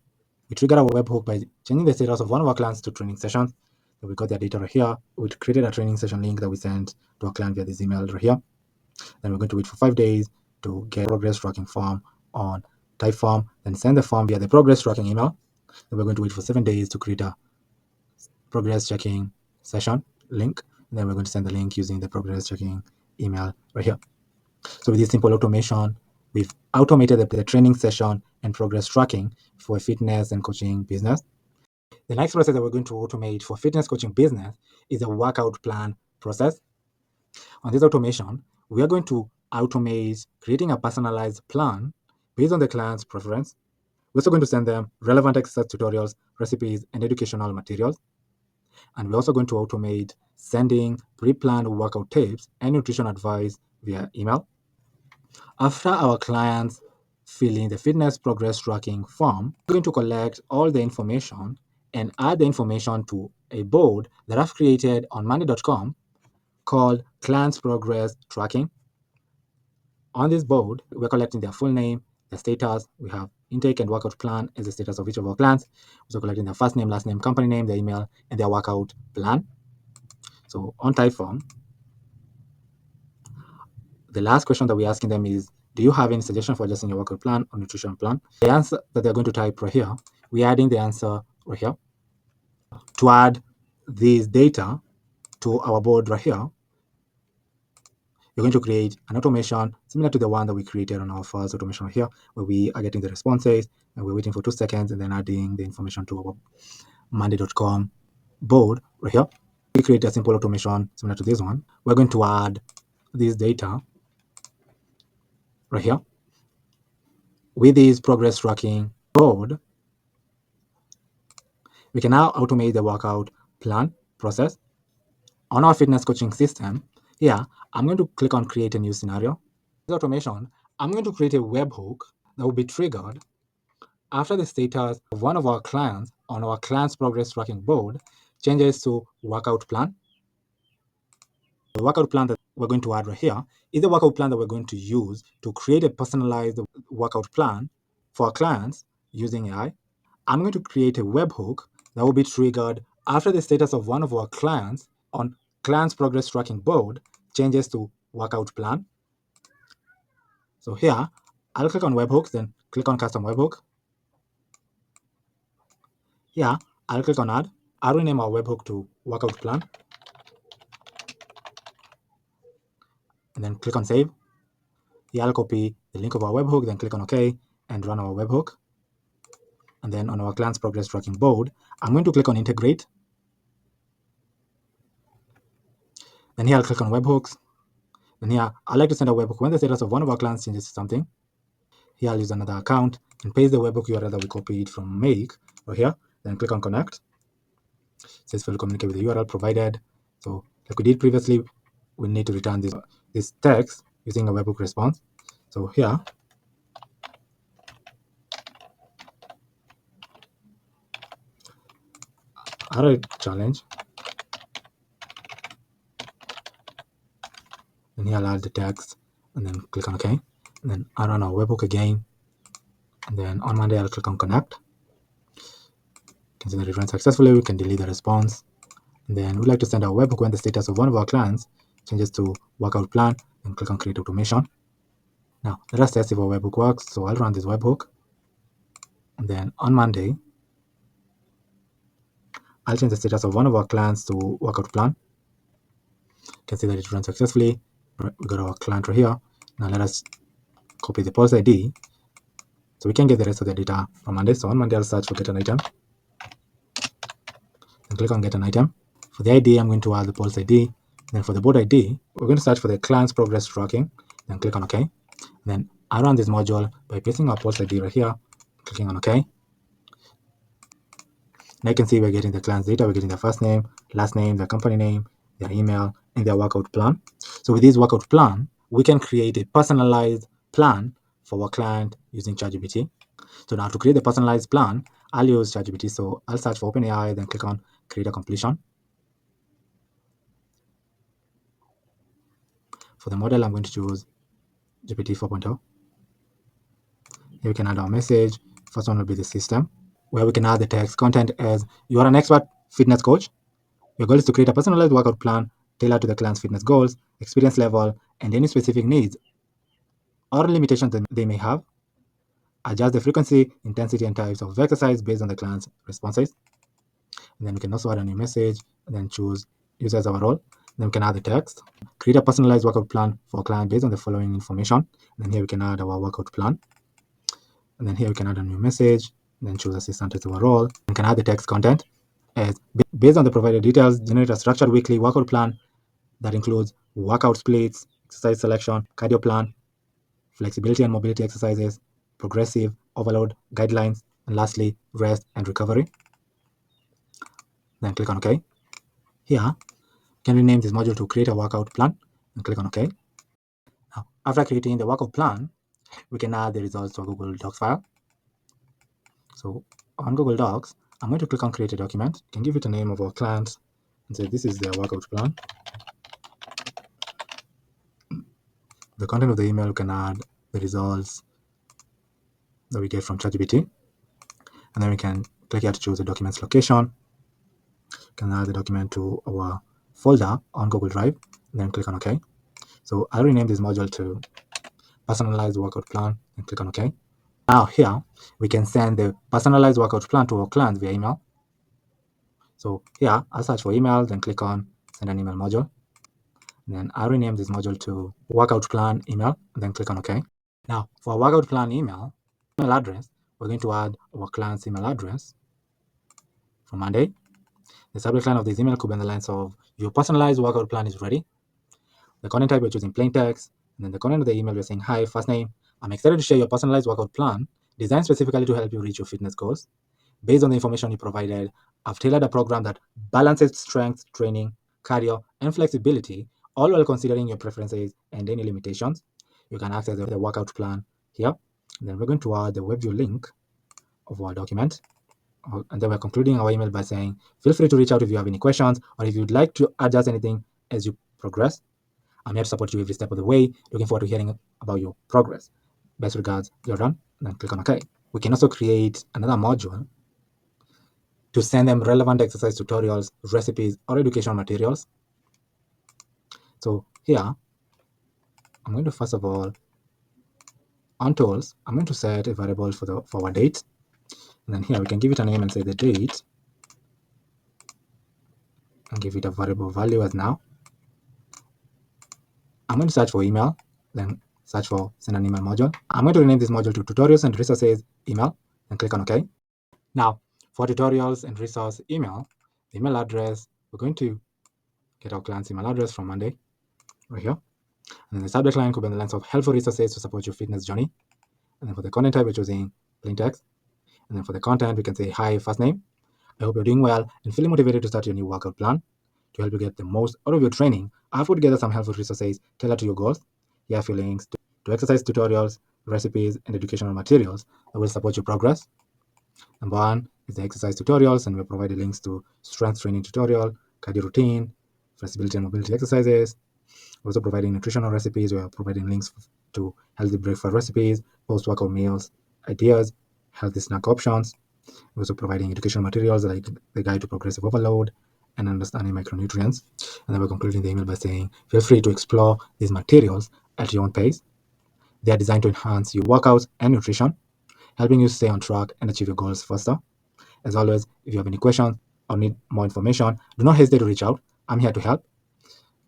we trigger our webhook by changing the status of one of our clients to training sessions. So we got their data right here. We created a training session link that we sent to our client via this email right here. Then we're going to wait for 5 days to get progress tracking form on type form, then send the form via the progress tracking email. Then we're going to wait for 7 days to create a progress checking session link. And then we're going to send the link using the progress checking email right here. So with this simple automation, we've automated the training session and progress tracking for a fitness and coaching business. The next process that we're going to automate for fitness coaching business is a workout plan process. On this automation, we are going to automate creating a personalized plan based on the client's preference. We're also going to send them relevant exercise tutorials, recipes, and educational materials. And we're also going to automate sending pre-planned workout tips and nutrition advice via email. After our clients fill in the fitness progress tracking form, we're going to collect all the information and add the information to a board that I've created on Monday.com called Clients Progress Tracking. On this board, we're collecting their full name, their status. We have intake and workout plan as the status of each of our clients. We're collecting their first name, last name, company name, their email, and their workout plan. So on type form, the last question that we're asking them is, do you have any suggestion for adjusting your workout plan or nutrition plan? The answer that they're going to type right here, we're adding the answer right here. To add this data to our board right here, you're going to create an automation similar to the one that we created on our first automation here, where we are getting the responses and we're waiting for 2 seconds and then adding the information to our Monday.com board right here. We create a simple automation similar to this one. We're going to add this data right here with this progress tracking board. We can now automate the workout plan process on our fitness coaching system. Here, I'm going to click on create a new scenario. This automation, I'm going to create a webhook that will be triggered after the status of one of our clients on our client's progress tracking board changes to workout plan. The workout plan that we're going to add right here is the workout plan that we're going to use to create a personalized workout plan for our clients using AI. I'm going to create a webhook that will be triggered after the status of one of our clients on client's progress tracking board changes to workout plan. So here, I'll click on webhooks, then click on custom webhook. Here, I'll click on add. I'll rename our webhook to workout plan. And then click on save. Here, I'll copy the link of our webhook, then click on OK and run our webhook. And then on our client's progress tracking board, I'm going to click on integrate. Then here I'll click on webhooks. Then here I like to send a webhook when the status of one of our clients changes to something. Here I'll use another account and paste the webhook URL that we copied from Make or here. Then click on connect. It says fail to communicate with the URL provided. So like we did previously, we need to return this text using a webhook response. So here, I'll write challenge. And here I'll add the text and then click on OK. And then I'll run our webhook again. And then on Monday, I'll click on connect. You can see that it ran successfully. We can delete the response. And then we'd like to send our webhook when the status of one of our clients changes to workout plan and click on create automation. Now let us test if our webhook works. So I'll run this webhook. And then on Monday, I'll change the status of one of our clients to workout plan. You can see that it ran successfully. We got our client right here. Now let us copy the pulse ID so we can get the rest of the data from Monday. So on Monday, I'll search for get an item and click on get an item. For the ID, I'm going to add the pulse ID. Then for the board ID, we're going to search for the client's progress tracking. Then click on OK. And then I run this module by pasting our pulse ID right here, clicking on OK. And I can see we're getting the client's data. We're getting their first name, last name, their company name, their email, and their workout plan. So with this workout plan, we can create a personalized plan for our client using ChatGPT. So now to create the personalized plan, I'll use ChatGPT. So I'll search for OpenAI, then click on create a completion. For the model, I'm going to choose GPT 4.0. Here we can add our message. First one will be the system, where we can add the text content as you are an expert fitness coach. Your goal is to create a personalized workout plan tailored to the client's fitness goals, experience level, and any specific needs or limitations that they may have. Adjust the frequency, intensity, and types of exercise based on the client's responses. And then we can also add a new message and then choose use as our role. Then we can add the text. Create a personalized workout plan for a client based on the following information. And then here we can add our workout plan. And then here we can add a new message. And then choose assistant as our role. We can add the text content as based on the provided details, generate a structured weekly workout plan that includes workout splits, exercise selection, cardio plan, flexibility and mobility exercises, progressive, overload, guidelines, and lastly, rest and recovery. Then click on OK. Here, can rename this module to create a workout plan and click on OK. Now, after creating the workout plan, we can add the results to a Google Docs file. So on Google Docs, I'm going to click on create a document. You can give it a name of our client and say this is their workout plan. The content of the email, we can add the results that we get from ChatGPT. And then we can click here to choose the document's location. We can add the document to our folder on Google Drive, and then click on OK. So I'll rename this module to personalized workout plan and click on OK. Now here, we can send the personalized workout plan to our clients via email. So here, I'll search for email, then click on send an email module. And then I'll rename this module to workout plan email, and then click on OK. Now, for our workout plan email address, we're going to add our client's email address for Monday. The subject line of this email could be in the lines of your personalized workout plan is ready. The content type, we're choosing plain text. And then the content of the email, we're saying, hi, first name. I'm excited to share your personalized workout plan designed specifically to help you reach your fitness goals. Based on the information you provided, I've tailored a program that balances strength, training, cardio, and flexibility, all while considering your preferences and any limitations. You can access the workout plan here. And then we're going to add the web view link of our document. And then we're concluding our email by saying, feel free to reach out if you have any questions or if you'd like to adjust anything as you progress. I'm here to support you every step of the way. Looking forward to hearing about your progress. Best regards, Jordan. And then click on OK. We can also create another module to send them relevant exercise tutorials, recipes, or educational materials. So here, I'm going to first of all, on tools, I'm going to set a variable for our date. And then here we can give it a name and say the date, and give it a variable value as now. I'm going to search for email, then search for send an email module. I'm going to rename this module to tutorials and resources email, and click on OK. Now, for tutorials and resource email, the email address, we're going to get our client's email address from Monday, right here. And then the subject line could be in the lines of helpful resources to support your fitness journey. And then for the content type, we're choosing plain text. And then for the content, we can say, hi, first name. I hope you're doing well and feeling motivated to start your new workout plan. To help you get the most out of your training, I've put together some helpful resources tailored to your goals. Here are a few links to exercise tutorials, recipes, and educational materials that will support your progress. Number one is the exercise tutorials, and we'll provide links to strength training tutorial, cardio routine, flexibility and mobility exercises. We're also providing nutritional recipes. We are providing links to healthy breakfast recipes, post-workout meals, ideas, healthy snack options. We're also providing educational materials like the guide to progressive overload and understanding micronutrients. And then we're concluding the email by saying, feel free to explore these materials at your own pace. They are designed to enhance your workouts and nutrition, helping you stay on track and achieve your goals faster. As always, if you have any questions or need more information, do not hesitate to reach out. I'm here to help.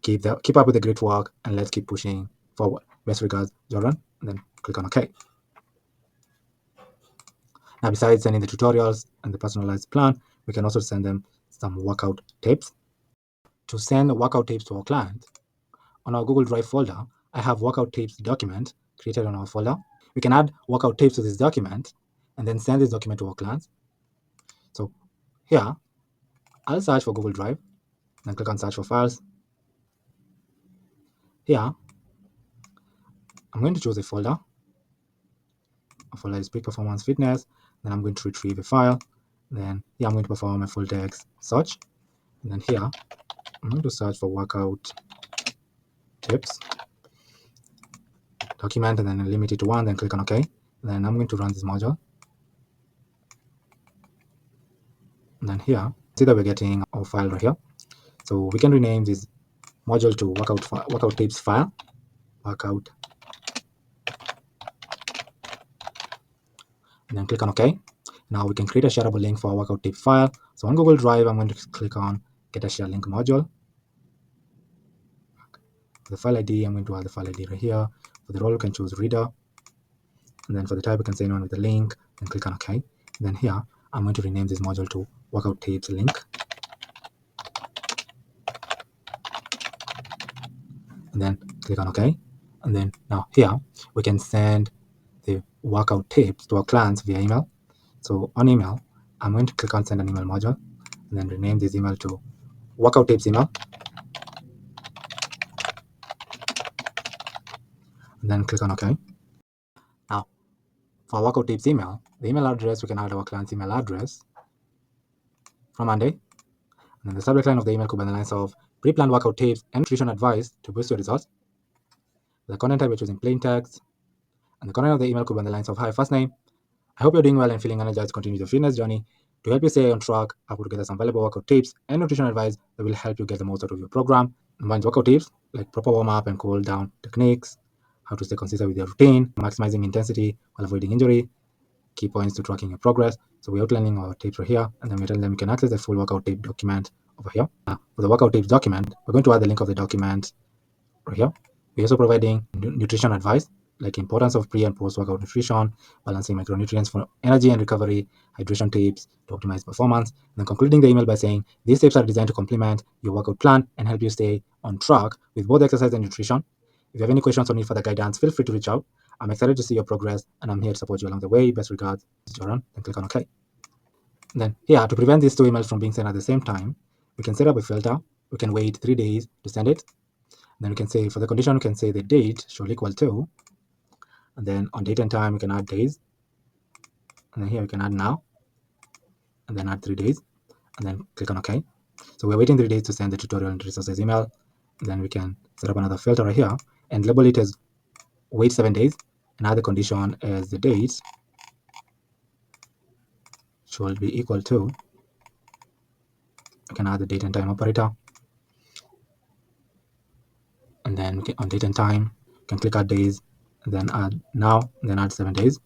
Keep up with the great work, and let's keep pushing forward. Best regards, Jordan. And then click on OK. Now, besides sending the tutorials and the personalized plan, we can also send them some workout tips. To send workout tips to our client, on our Google Drive folder, I have workout tips document created on our folder. We can add workout tips to this document and then send this document to our clients. So here, I'll search for Google Drive, then click on search for files. Here, I'm going to choose a folder. A folder is peak performance fitness. Then I'm going to retrieve a file. Then here I'm going to perform a full text search. And then here, I'm going to search for workout tips document, and then limit it to 1, then click on OK. Then I'm going to run this module. And then here, see that we're getting our file right here. So we can rename this module to workout tips file, workout, and then click on OK. Now we can create a shareable link for our workout tip file. So on Google Drive, I'm going to click on get a share link module. For the file ID, I'm going to add the file ID right here. For the role, you can choose reader. And then for the type, you can say anyone with the link, then click on OK. And then here, I'm going to rename this module to workout tips link. And then click on OK. And then now here, we can send the workout tips to our clients via email. So on email, I'm going to click on send an email module, and then rename this email to workout tips email. And then click on OK. Now, for workout tips email, the email address, we can add our client's email address from Monday. And then the subject line of the email could be in the lines of pre-planned workout tips and nutrition advice to boost your results. The content type, we're choosing plain text. And the content of the email could be in the lines of, hi, first name. I hope you're doing well and feeling energized to continue your fitness journey. To help you stay on track, I've put together some valuable workout tips and nutrition advice that will help you get the most out of your program. Combines workout tips like proper warm-up and cool down techniques, how to stay consistent with your routine, maximizing intensity while avoiding injury, key points to tracking your progress. So we're outlining our tips right here, and then we're telling them you can access the full workout tip document over here. For the workout tips document, we're going to add the link of the document right here. We're also providing nutrition advice, like importance of pre and post workout nutrition, balancing micronutrients for energy and recovery, hydration tips to optimize performance, and then concluding the email by saying these tips are designed to complement your workout plan and help you stay on track with both exercise and nutrition. If you have any questions or need further guidance, feel free to reach out. I'm excited to see your progress, and I'm here to support you along the way. Best regards, Joran. Then click on OK. And then here, to prevent these two emails from being sent at the same time, we can set up a filter. We can wait 3 days to send it. Then we can say, for the condition, we can say the date should equal to, and then on date and time, we can add days. And then here we can add now, and then add 3 days, and then click on OK. So we're waiting 3 days to send the tutorial and resources email. And then we can set up another filter right here and label it as wait 7 days, and add the condition as the date should be equal to. We can add the date and time operator. And then on date and time, you can click add days, and then add now, and then add 7 days,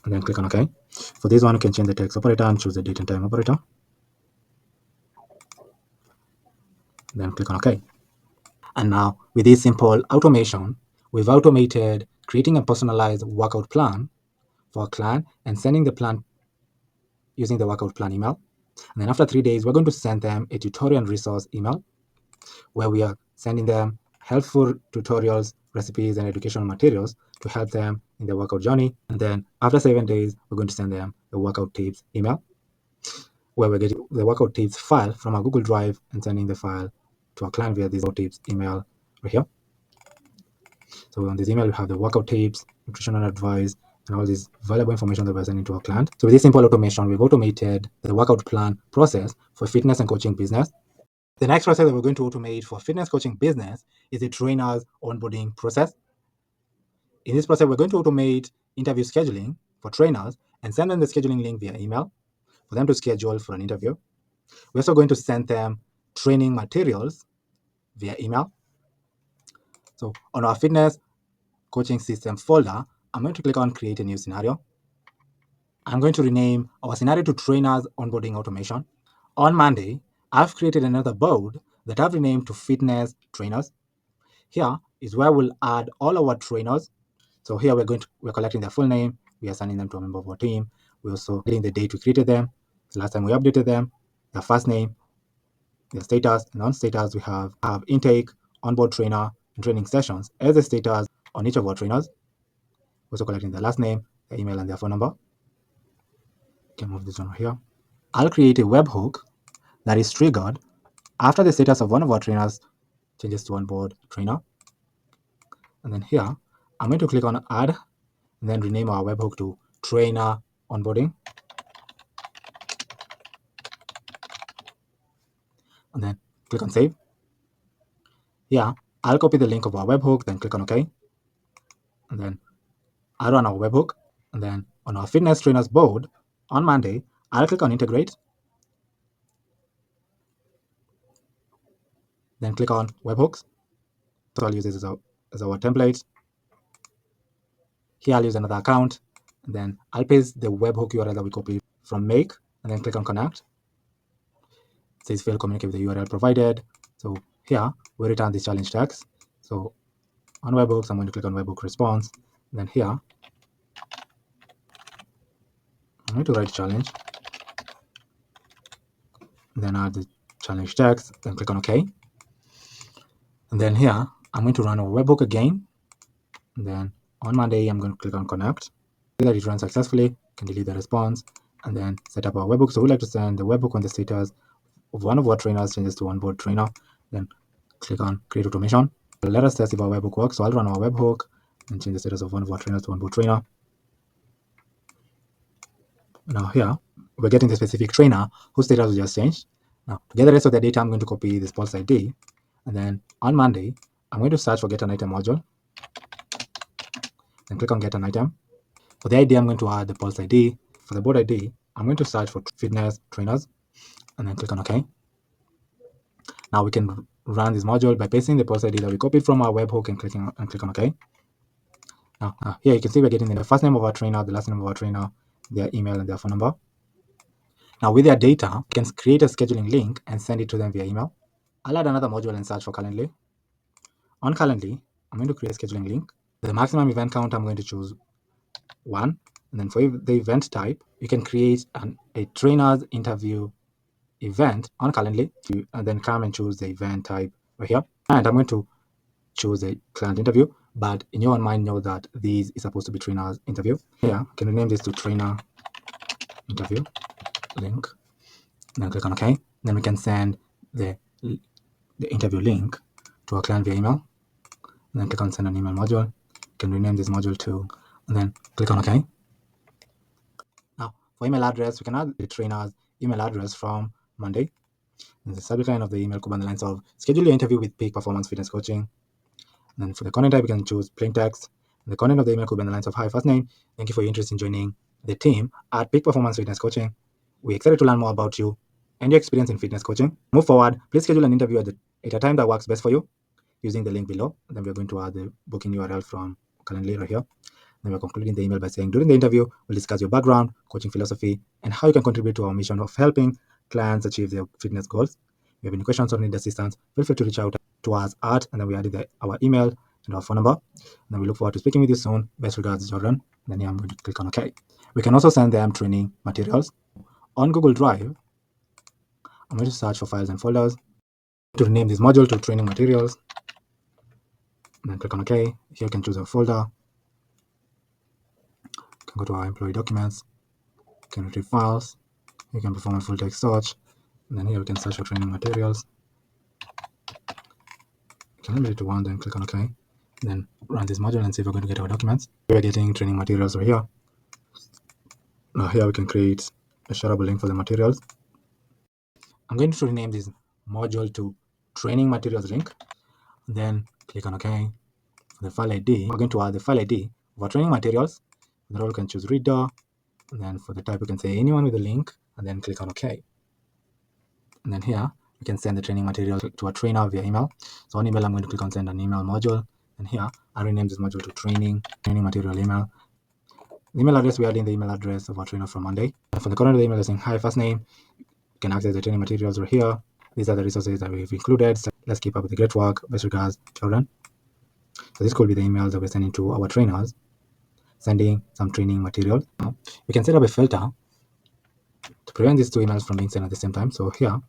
and then click on OK. For this one, you can change the text operator and choose the date and time operator. Then click on OK. And now with this simple automation, we've automated creating a personalized workout plan for a client and sending the plan using the workout plan email. And then after 3 days, we're going to send them a tutorial and resource email where we are sending them helpful tutorials, recipes, and educational materials to help them in their workout journey. And then after 7 days, we're going to send them the workout tips email where we're getting the workout tips file from our Google Drive and sending the file to our client via this workout tips email right here. So on this email, we have the workout tips, nutritional advice, and all this valuable information that we're sending to our client. So with this simple automation, we've automated the workout plan process for fitness and coaching business. The next process that we're going to automate for fitness coaching business is the trainer's onboarding process. In this process, we're going to automate interview scheduling for trainers and send them the scheduling link via email for them to schedule for an interview. We're also going to send them training materials via email. So on our fitness coaching system folder, I'm going to click on create a new scenario. I'm going to rename our scenario to trainers onboarding automation. On Monday, I've created another board that I've renamed to fitness trainers. Here is where we'll add all our trainers. So here we're collecting their full name. We are assigning them to a member of our team. We're also getting the date we created them, the last time we updated them, their first name, their status, and on status we have intake, onboard trainer, and training sessions as the status on each of our trainers. We're also collecting their last name, their email, and their phone number. You can move this one here. I'll create a webhook that is triggered after the status of one of our trainers changes to onboard trainer. And then here, I'm going to click on add and then rename our webhook to trainer onboarding. And then click on save. Here, I'll copy the link of our webhook, then click on OK. And then I'll run our webhook. And then on our fitness trainers board on Monday, I'll click on integrate. Then click on webhooks. So I'll use this as our template. Here I'll use another account, and then I'll paste the webhook URL that we copied from Make, and then click on connect. It says fail communicate with the URL provided. So here we return this challenge text. So on webhooks, I'm going to click on webhook response. And then here, I'm going to write challenge. And then add the challenge text, then click on OK. And then here, I'm going to run our webhook again. And then on Monday, I'm going to click on connect. So that it runs successfully, you can delete the response, and then set up our webhook. So we'd like to send the webhook when the status of one of our trainers changes to onboard trainer. Then click on create automation. Let us test if our webhook works. So I'll run our webhook and change the status of one of our trainers to onboard trainer. Now here, we're getting the specific trainer whose status we just changed. Now to get the rest of the data, I'm going to copy this pulse ID. And then on Monday, I'm going to search for get an item module. Then click on get an item. For the ID, I'm going to add the pulse ID. For the board ID, I'm going to search for fitness trainers and then click on OK. Now we can run this module by pasting the pulse ID that we copied from our webhook and click on OK. Now here you can see we're getting the first name of our trainer, the last name of our trainer, their email and their phone number. Now with their data, you can create a scheduling link and send it to them via email. I'll add another module and search for Calendly. On Calendly, I'm going to create a scheduling link. The maximum event count, I'm going to choose 1. And then for the event type, you can create a trainer's interview event on Calendly, and then come and choose the event type right here. And I'm going to choose a client interview, but in your own mind, know that this is supposed to be trainer's interview. Here, I can rename this to trainer interview link. Then click on OK. Then we can send the interview link to our client via email. And then click on send an email module. You can rename this module to, and then click on OK. Now, for email address, we can add the trainer's email address from Monday. And the subject line of the email could be on the lines of schedule your interview with Peak Performance Fitness Coaching. And then for the content type, you can choose plain text. And the content of the email could be on the lines of hi, first name. Thank you for your interest in joining the team at Peak Performance Fitness Coaching. We're excited to learn more about you and your experience in fitness coaching. Move forward, please schedule an interview at a time that works best for you using the link below. And then we're going to add the booking URL from Calendly right here. Then we're concluding the email by saying, during the interview, we'll discuss your background, coaching philosophy, and how you can contribute to our mission of helping clients achieve their fitness goals. If you have any questions or need assistance, feel free to reach out to us at, and then we added our email and our phone number. And then we look forward to speaking with you soon. Best regards, Jordan. And then here I'm going to click on OK. We can also send them training materials. On Google Drive, I'm going to search for files and folders to rename this module to training materials. And then click on OK. Here you can choose a folder. You can go to our employee documents. You can retrieve files. You can perform a full text search. And then here we can search for training materials. You can limit it to 1, then click on OK. Then run this module and see if we're going to get our documents. We're getting training materials over here. Now here we can create a shareable link for the materials. I'm going to rename this module to training materials link. Then click on OK. For the file ID, we're going to add the file ID for training materials. For the role, we can choose reader. And then for the type, we can say anyone with a link, and then click on OK. And then here, we can send the training material to a trainer via email. So on email, I'm going to click on send an email module. And here, I'll rename this module to training material email. The email address, we add in the email address of our trainer from Monday. And for the content of the email, is saying hi, first name. You can access the training materials right here. These are the resources that we've included. So let's keep up with the great work. Best regards, Jordan. So this could be the emails that we're sending to our trainers, sending some training material. Now, we can set up a filter to prevent these two emails from being sent at the same time. So here,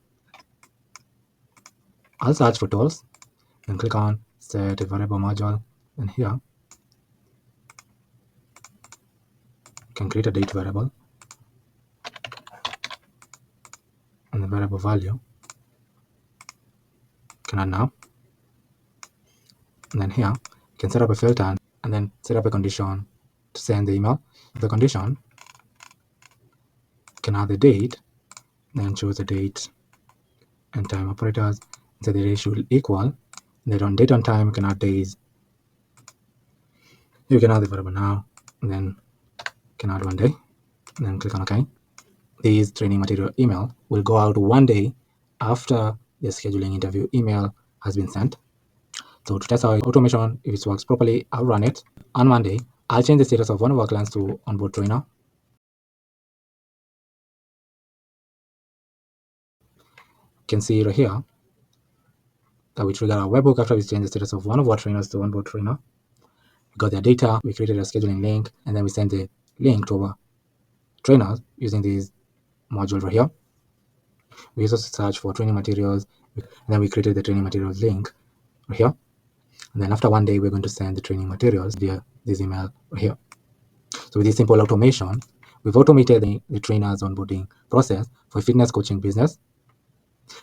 I'll search for tools, then click on set a variable module, and here you can create a date variable and the variable value you can add now. And then here you can set up a filter and then set up a condition to send the email. The condition, you can add the date, then choose the date and time operators. So the ratio will equal. Then on date and time, you can add days. You can add the variable now, and then you can add 1 day, and then click on OK. This training material email will go out 1 day after the scheduling interview email has been sent. So to test our automation, if it works properly, I'll run it. On Monday, I'll change the status of one of our clients to onboard trainer. You can see right here that we trigger our webhook after we change the status of one of our trainers to onboard trainer. We got their data, we created a scheduling link, and then we sent the link to our trainers using this module right here. We also search for training materials, and then we created the training materials link right here. And then after 1 day, we're going to send the training materials via this email right here. So with this simple automation, we've automated the trainer's onboarding process for a fitness coaching business.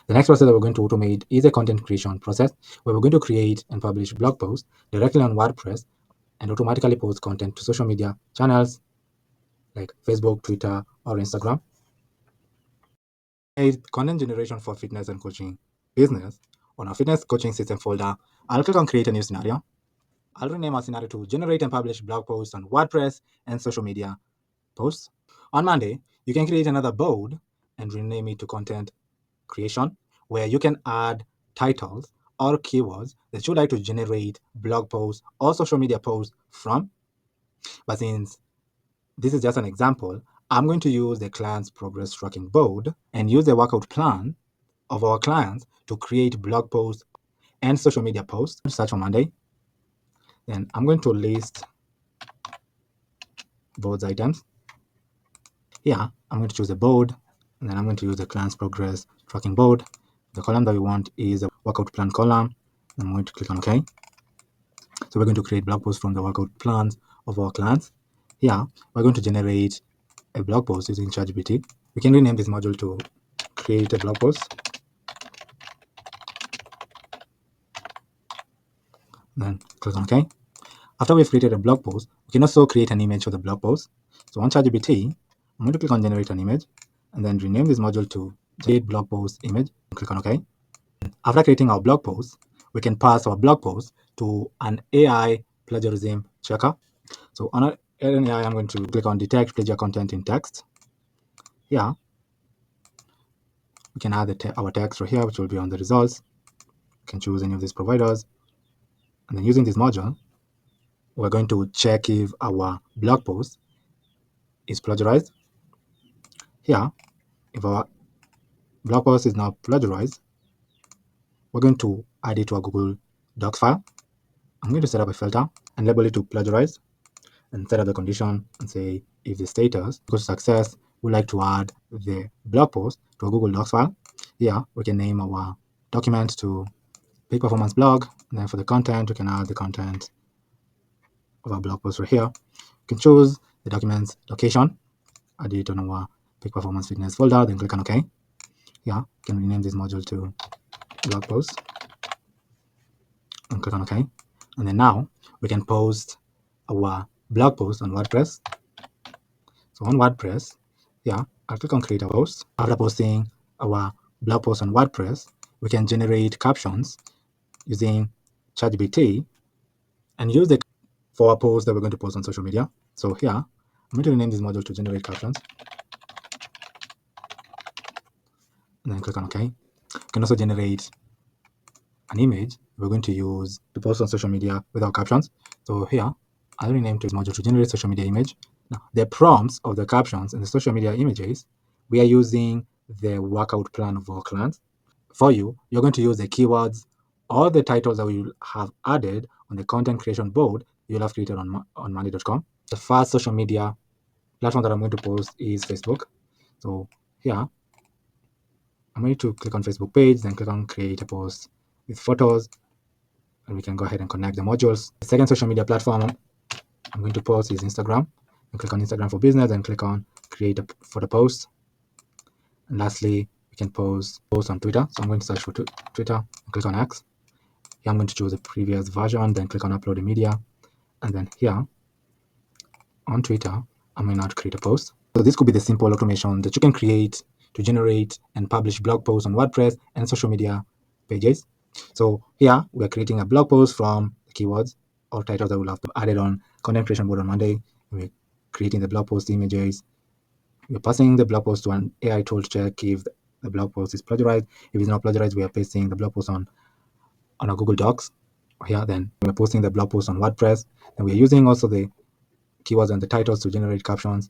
The next process that we're going to automate is a content creation process where we're going to create and publish blog posts directly on WordPress and automatically post content to social media channels like Facebook, Twitter, or Instagram. Content generation for fitness and coaching business. On our fitness coaching system folder, I'll click on create a new scenario. I'll rename our scenario to generate and publish blog posts on WordPress and social media posts. On Monday, you can create another board and rename it to content creation, where you can add titles or keywords that you'd like to generate blog posts or social media posts from. But since this is just an example, I'm going to use the client's progress tracking board and use the workout plan of our clients to create blog posts and social media posts. Search for Monday. Then I'm going to list boards items. Here, I'm going to choose a board, and then I'm going to use the client's progress tracking board. The column that we want is a workout plan column. I'm going to click on OK. So we're going to create blog posts from the workout plans of our clients. Here, we're going to generate a blog post using ChatGPT. We can rename this module to create a blog post. Then click on OK. After we've created a blog post, we can also create an image for the blog post. So on ChatGPT, I'm going to click on generate an image and then rename this module to generate blog post image and click on OK. After creating our blog post, we can pass our blog post to an AI plagiarism checker. So on an AI, I'm going to click on detect plagiar content in text. Here, we can add our text right here, which will be on the results. You can choose any of these providers. And then using this module, we're going to check if our blog post is plagiarized. Here, if our blog post is now plagiarized, we're going to add it to a Google Docs file. I'm going to set up a filter and label it to plagiarized and set up the condition and say if the status goes to success, we'd like to add the blog post to a Google Docs file. Here, we can name our document to Peak Performance Blog. And then for the content, we can add the content of our blog post right here. You can choose the document's location, add it on our Peak Performance Fitness folder, then click on OK. Yeah, you can rename this module to blog post and click on OK. And then now we can post our blog post on WordPress. So on WordPress, yeah, I'll click on create a post. After posting our blog post on WordPress, we can generate captions using ChatGPT and use the for our post that we're going to post on social media. So here, I'm going to rename this module to generate captions. And then click on OK. You can also generate an image we're going to use to post on social media with our captions. So here, I'll rename this module to generate social media image. Now, the prompts of the captions and the social media images, we are using the workout plan of our clients. For you, you're going to use the keywords or the titles that we have added on the content creation board you'll have created on Monday.com. The first social media platform that I'm going to post is Facebook. So here, I'm going to click on Facebook page, then click on create a post with photos, and we can go ahead and connect the modules. The second social media platform I'm going to post is Instagram. And click on Instagram for business and click on create a photo post. And lastly, we can post on Twitter. So I'm going to search for Twitter and click on X. Here I'm going to choose the previous version, then click on upload media. And then here on Twitter, I'm going to create a post. So this could be the simple automation that you can create to generate and publish blog posts on WordPress and social media pages. So here we're creating a blog post from the keywords or titles that we'll have to add it on content creation board on Monday. We're creating the blog post images. We're passing the blog post to an AI tool to check if the blog post is plagiarized. If it's not plagiarized, we are pasting the blog post on our Google Docs. Here, then we're posting the blog post on WordPress. And we're using also the keywords and the titles to generate captions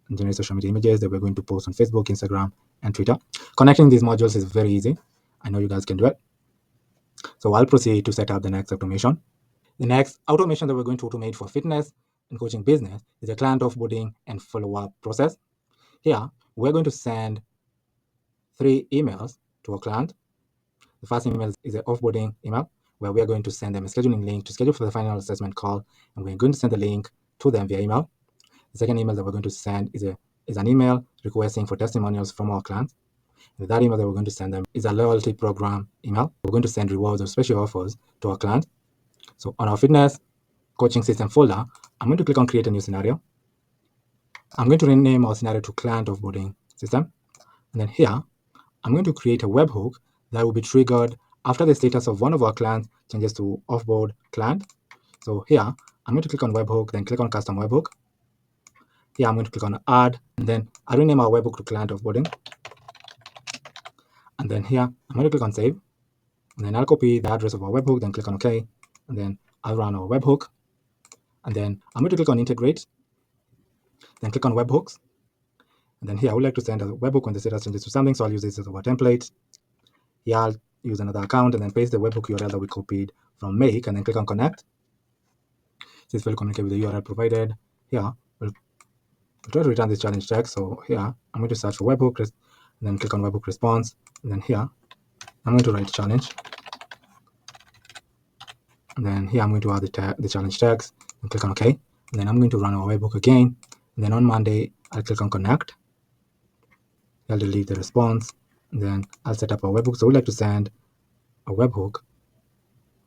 and generate social media images that we're going to post on Facebook, Instagram, and Twitter. Connecting these modules is very easy. I know you guys can do it. So I'll proceed to set up the next automation. The next automation that we're going to automate for fitness and coaching business is the client offboarding and follow-up process. Here, we're going to send 3 emails to our client. The first email is the offboarding email, where we are going to send them a scheduling link to schedule for the final assessment call, and we're going to send the link to them via email. The second email that we're going to send is an email requesting for testimonials from our clients. And that email that we're going to send them is a loyalty program email. We're going to send rewards or special offers to our clients. So on our fitness coaching system folder, I'm going to click on create a new scenario. I'm going to rename our scenario to client offboarding system. And then here, I'm going to create a webhook that will be triggered after the status of one of our clients changes to offboard client. So here, I'm going to click on webhook, then click on custom webhook. Here, I'm going to click on add, and then I'll rename our webhook to client offboarding. And then here, I'm going to click on save. And then I'll copy the address of our webhook, then click on OK. And then I'll run our webhook. And then I'm going to click on integrate, then click on webhooks. And then here I would like to send a webhook when the status changes to something, so I'll use this as our template. Here I'll use another account and then paste the webhook URL that we copied from Make, and then click on connect. This will communicate with the URL provided. Here we'll try to return this challenge text. So here I'm going to search for webhook, and then click on webhook response, and then here I'm going to write challenge, and then here I'm going to add the challenge text and click on OK. And then I'm going to run our webhook again, and then on Monday I'll click on connect. I'll delete the response, and then I'll set up a webhook. So we'd like to send a webhook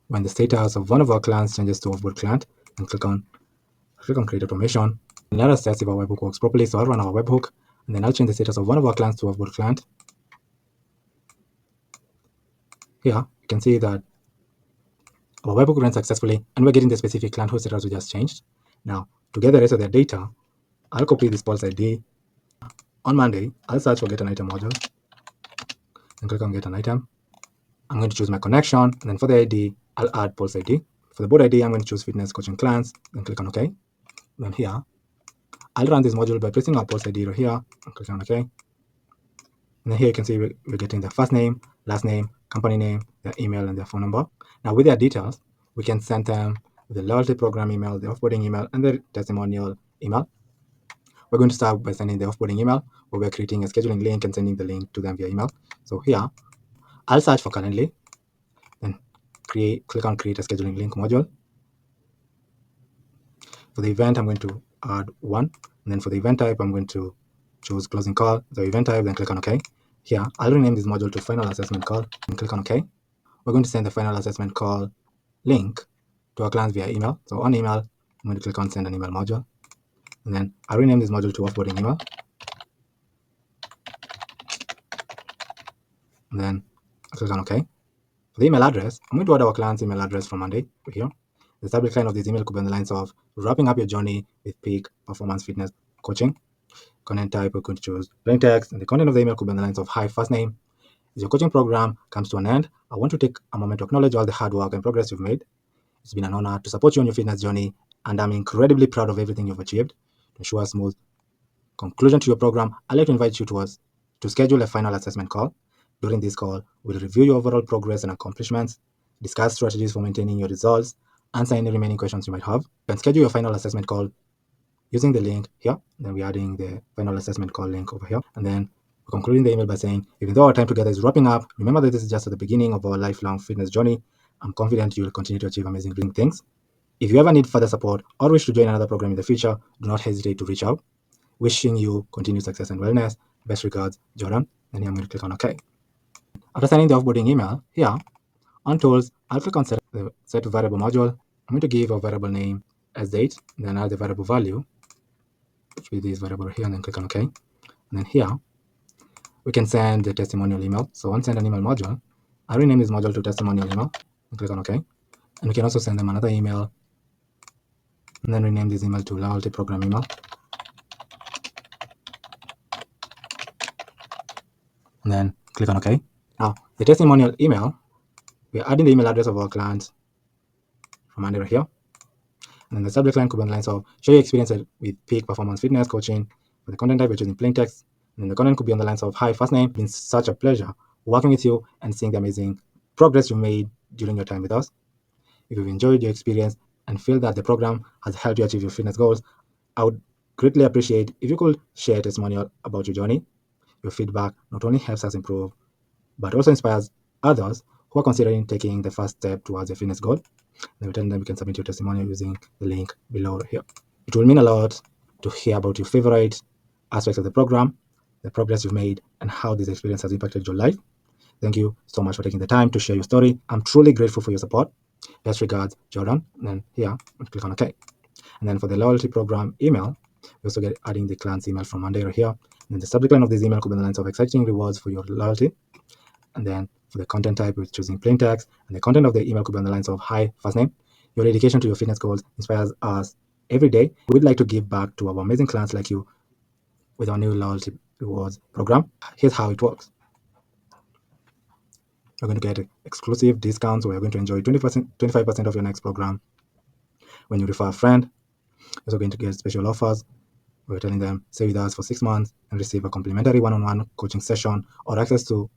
when the status of one of our clients changes to offboard client, and click on create automation. And let us test if our webhook works properly. So I'll run our webhook, and then I'll change the status of one of our clients to offboard client. Here you can see that our webhook ran successfully, and we're getting the specific client whose status we just changed. Now, to get the rest of their data, I'll copy this pulse ID. On Monday, I'll search for get an item module and click on get an item. I'm going to choose my connection, and then for the ID, I'll add pulse ID. For the board ID, I'm going to choose fitness coaching clients, then click on OK. Then here, I'll run this module by pressing our pulse ID right here and click on OK. And then here you can see we're getting their first name, last name, company name, their email, and their phone number. Now with their details, we can send them the loyalty program email, the offboarding email, and the testimonial email. We're going to start by sending the offboarding email, where we're creating a scheduling link and sending the link to them via email. So here, I'll search for Calendly, then click on create a scheduling link module. For the event, I'm going to add one, and then for the event type, I'm going to choose closing call, the event type, then click on OK. Here, I'll rename this module to final assessment call and click on OK. We're going to send the final assessment call link to our clients via email. So on email, I'm going to click on send an email module, and then I'll rename this module to offboarding email. And then I'll click on OK. For the email address, I'm going to add our client's email address from Monday right here. The subject line of this email could be on the lines of wrapping up your journey with peak performance fitness coaching. Content type, we're going to choose plain text, and the content of the email could be on the lines of hi, first name. As your coaching program comes to an end, I want to take a moment to acknowledge all the hard work and progress you've made. It's been an honor to support you on your fitness journey, and I'm incredibly proud of everything you've achieved. To ensure a smooth conclusion to your program, I'd like to invite you to schedule a final assessment call. During this call, we'll review your overall progress and accomplishments, discuss strategies for maintaining your results, answer any remaining questions you might have. You can schedule your final assessment call using the link here. Then we're adding the final assessment call link over here. And then we're concluding the email by saying, even though our time together is wrapping up, remember that this is just at the beginning of our lifelong fitness journey. I'm confident you will continue to achieve amazing things. If you ever need further support or wish to join another program in the future, do not hesitate to reach out. Wishing you continued success and wellness. Best regards, Jordan. And here I'm going to click on OK. After sending the offboarding email, here on tools, I'll click on set variable module. I'm going to give a variable name as date, then add the variable value, which will be this variable here, and then click on OK. And then here, we can send the testimonial email. So on send an email module, I'll rename this module to testimonial email and click on OK. And we can also send them another email and then rename this email to loyalty program email. And then click on OK. Now, the testimonial email, we're adding the email address of our client from under here. And then the subject line could be on the lines of share your experience with peak performance fitness coaching. For the content type, we're choosing plain text. And then the content could be on the lines of hi, first name. It's been such a pleasure working with you and seeing the amazing progress you made during your time with us. If you've enjoyed your experience and feel that the program has helped you achieve your fitness goals, I would greatly appreciate if you could share a testimonial about your journey. Your feedback not only helps us improve, but also inspires others who are considering taking the first step towards a fitness goal. Then we tell them you can submit your testimonial using the link below here. It will mean a lot to hear about your favorite aspects of the program, the progress you've made, and how this experience has impacted your life. Thank you so much for taking the time to share your story. I'm truly grateful for your support. Best regards, Jordan. And then here, click on OK. And then for the loyalty program email, we also get adding the client's email from Monday right here. And then the subject line of this email could be on the lines of exciting rewards for your loyalty. And then for the content type, we're choosing plain text. And the content of the email could be on the lines of hi, first name. Your dedication to your fitness goals inspires us every day. We'd like to give back to our amazing clients like you with our new loyalty rewards program. Here's how it works. You're going to get exclusive discounts, where you're going to enjoy 25% of your next program when you refer a friend. You're also going to get special offers. We're telling them stay with us for 6 months and receive a complimentary one-on-one coaching session or access to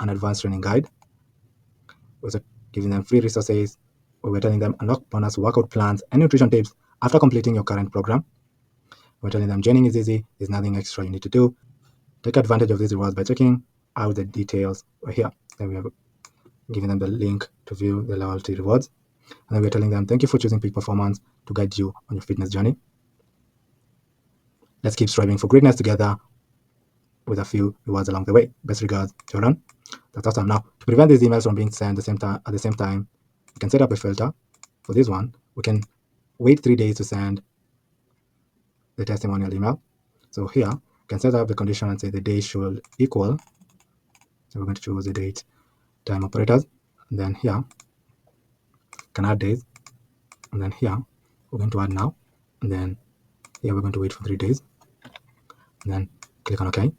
an advanced training guide. We're giving them free resources. We're telling them unlock bonus workout plans and nutrition tips after completing your current program. We're telling them joining is easy. There's nothing extra you need to do. Take advantage of these rewards by checking out the details right here. Then we are giving them the link to view the loyalty rewards. And then we're telling them thank you for choosing Peak Performance to guide you on your fitness journey. Let's keep striving for greatness together with a few rewards along the way. Best regards, Jordan. That's awesome. Now, to prevent these emails from being sent at the same time, we can set up a filter. For this one, we can wait 3 days to send the testimonial email. So here, we can set up the condition and say the day should equal. So we're going to choose the date time operators. And then here, we can add days. And then here, we're going to add now. And then here, we're going to wait for 3 days. And then click on OK.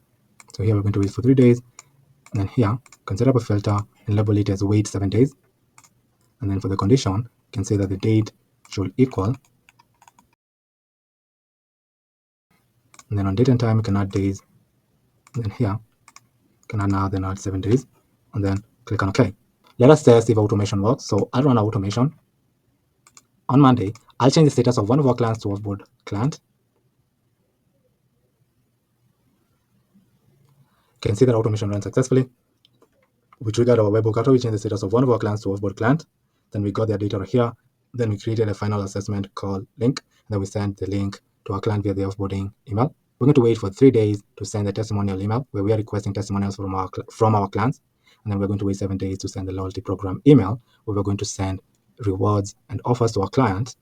So here, we're going to wait for 3 days. And then here, you can set up a filter and label it as wait 7 days. And then for the condition, you can say that the date should equal. And then on date and time, you can add days. And then here, you can add now, then add 7 days. And then click on OK. Let us test if automation works. So I'll run our automation. On Monday, I'll change the status of one of our clients to offboard client. You can see that automation ran successfully. We triggered our webhook after we changed the status of one of our clients to offboard client. Then we got their data right here. Then we created a final assessment call link. And then we sent the link to our client via the offboarding email. We're going to wait for 3 days to send the testimonial email where we are requesting testimonials from our clients. And then we're going to wait 7 days to send the loyalty program email where we're going to send rewards and offers to our clients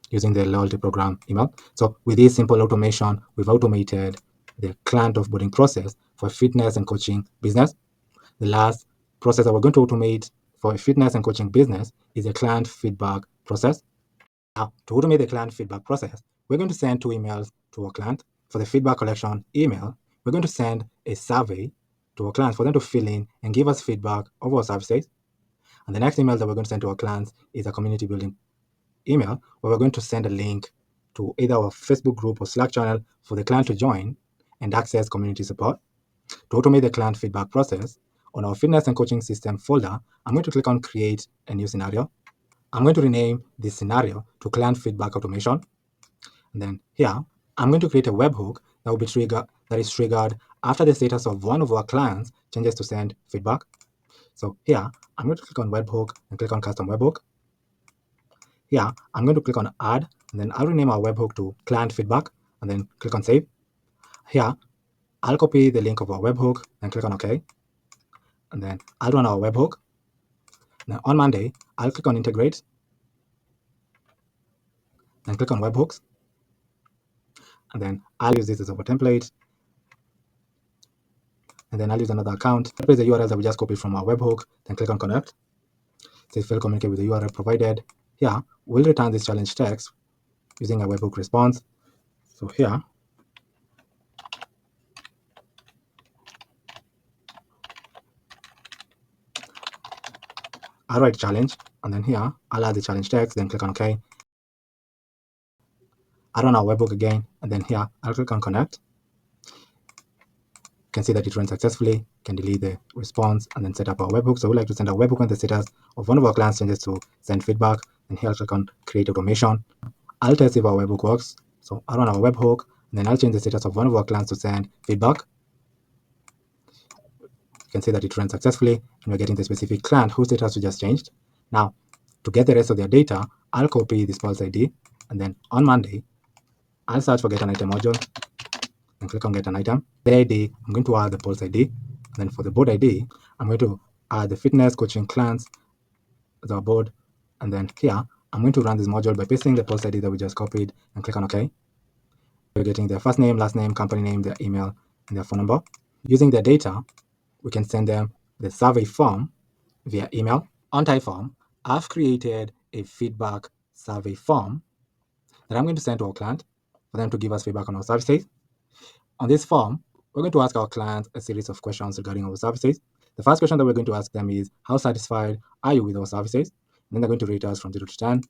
using the loyalty program email. So with this simple automation, we've automated the client offboarding process for fitness and coaching business. The last process that we're going to automate for a fitness and coaching business is a client feedback process. Now, to automate the client feedback process, we're going to send 2 emails to our client. For the feedback collection email, we're going to send a survey to our clients for them to fill in and give us feedback of our services. And the next email that we're going to send to our clients is a community building email where we're going to send a link to either our Facebook group or Slack channel for the client to join and access community support. To automate the client feedback process, on our fitness and coaching system folder, I'm going to click on create a new scenario. I'm going to rename this scenario to client feedback automation. And then here, I'm going to create a webhook that is triggered after the status of one of our clients changes to send feedback. So here, I'm going to click on webhook and click on custom webhook. Here, I'm going to click on add, and then I'll rename our webhook to client feedback, and then click on save. Here, I'll copy the link of our webhook and click on OK. And then I'll run our webhook. Now on Monday, I'll click on integrate, then click on webhooks. And then I'll use this as our template. And then I'll use another account. Paste the URL that we just copied from our webhook, then click on connect. Say fail communicate with the URL provided. Here, we'll return this challenge text using a webhook response. So here, I'll write challenge, and then here, I'll add the challenge text, then click on OK. I'll run our webhook again, and then here, I'll click on connect. You can see that it ran successfully. You can delete the response and then set up our webhook. So we like to send our webhook when the status of one of our clients changes to send feedback. And here I'll click on create automation. I'll test if our webhook works. So I'll run our webhook, and then I'll change the status of one of our clients to send feedback. You can see that it ran successfully, and we're getting the specific client whose status we just changed. Now, to get the rest of their data, I'll copy this pulse ID, and then on Monday, I'll search for get an item module and click on get an item. The ID, I'm going to add the pulse ID. And then for the board ID, I'm going to add the fitness coaching clients as our board. And then here, I'm going to run this module by pasting the pulse ID that we just copied and click on OK. We're getting their first name, last name, company name, their email, and their phone number. Using their data, we can send them the survey form via email. On Typeform, I've created a feedback survey form that I'm going to send to our client for them to give us feedback on our services. On this form, we're going to ask our clients a series of questions regarding our services. The first question that we're going to ask them is, how satisfied are you with our services? And then they're going to rate us from 0 to 10.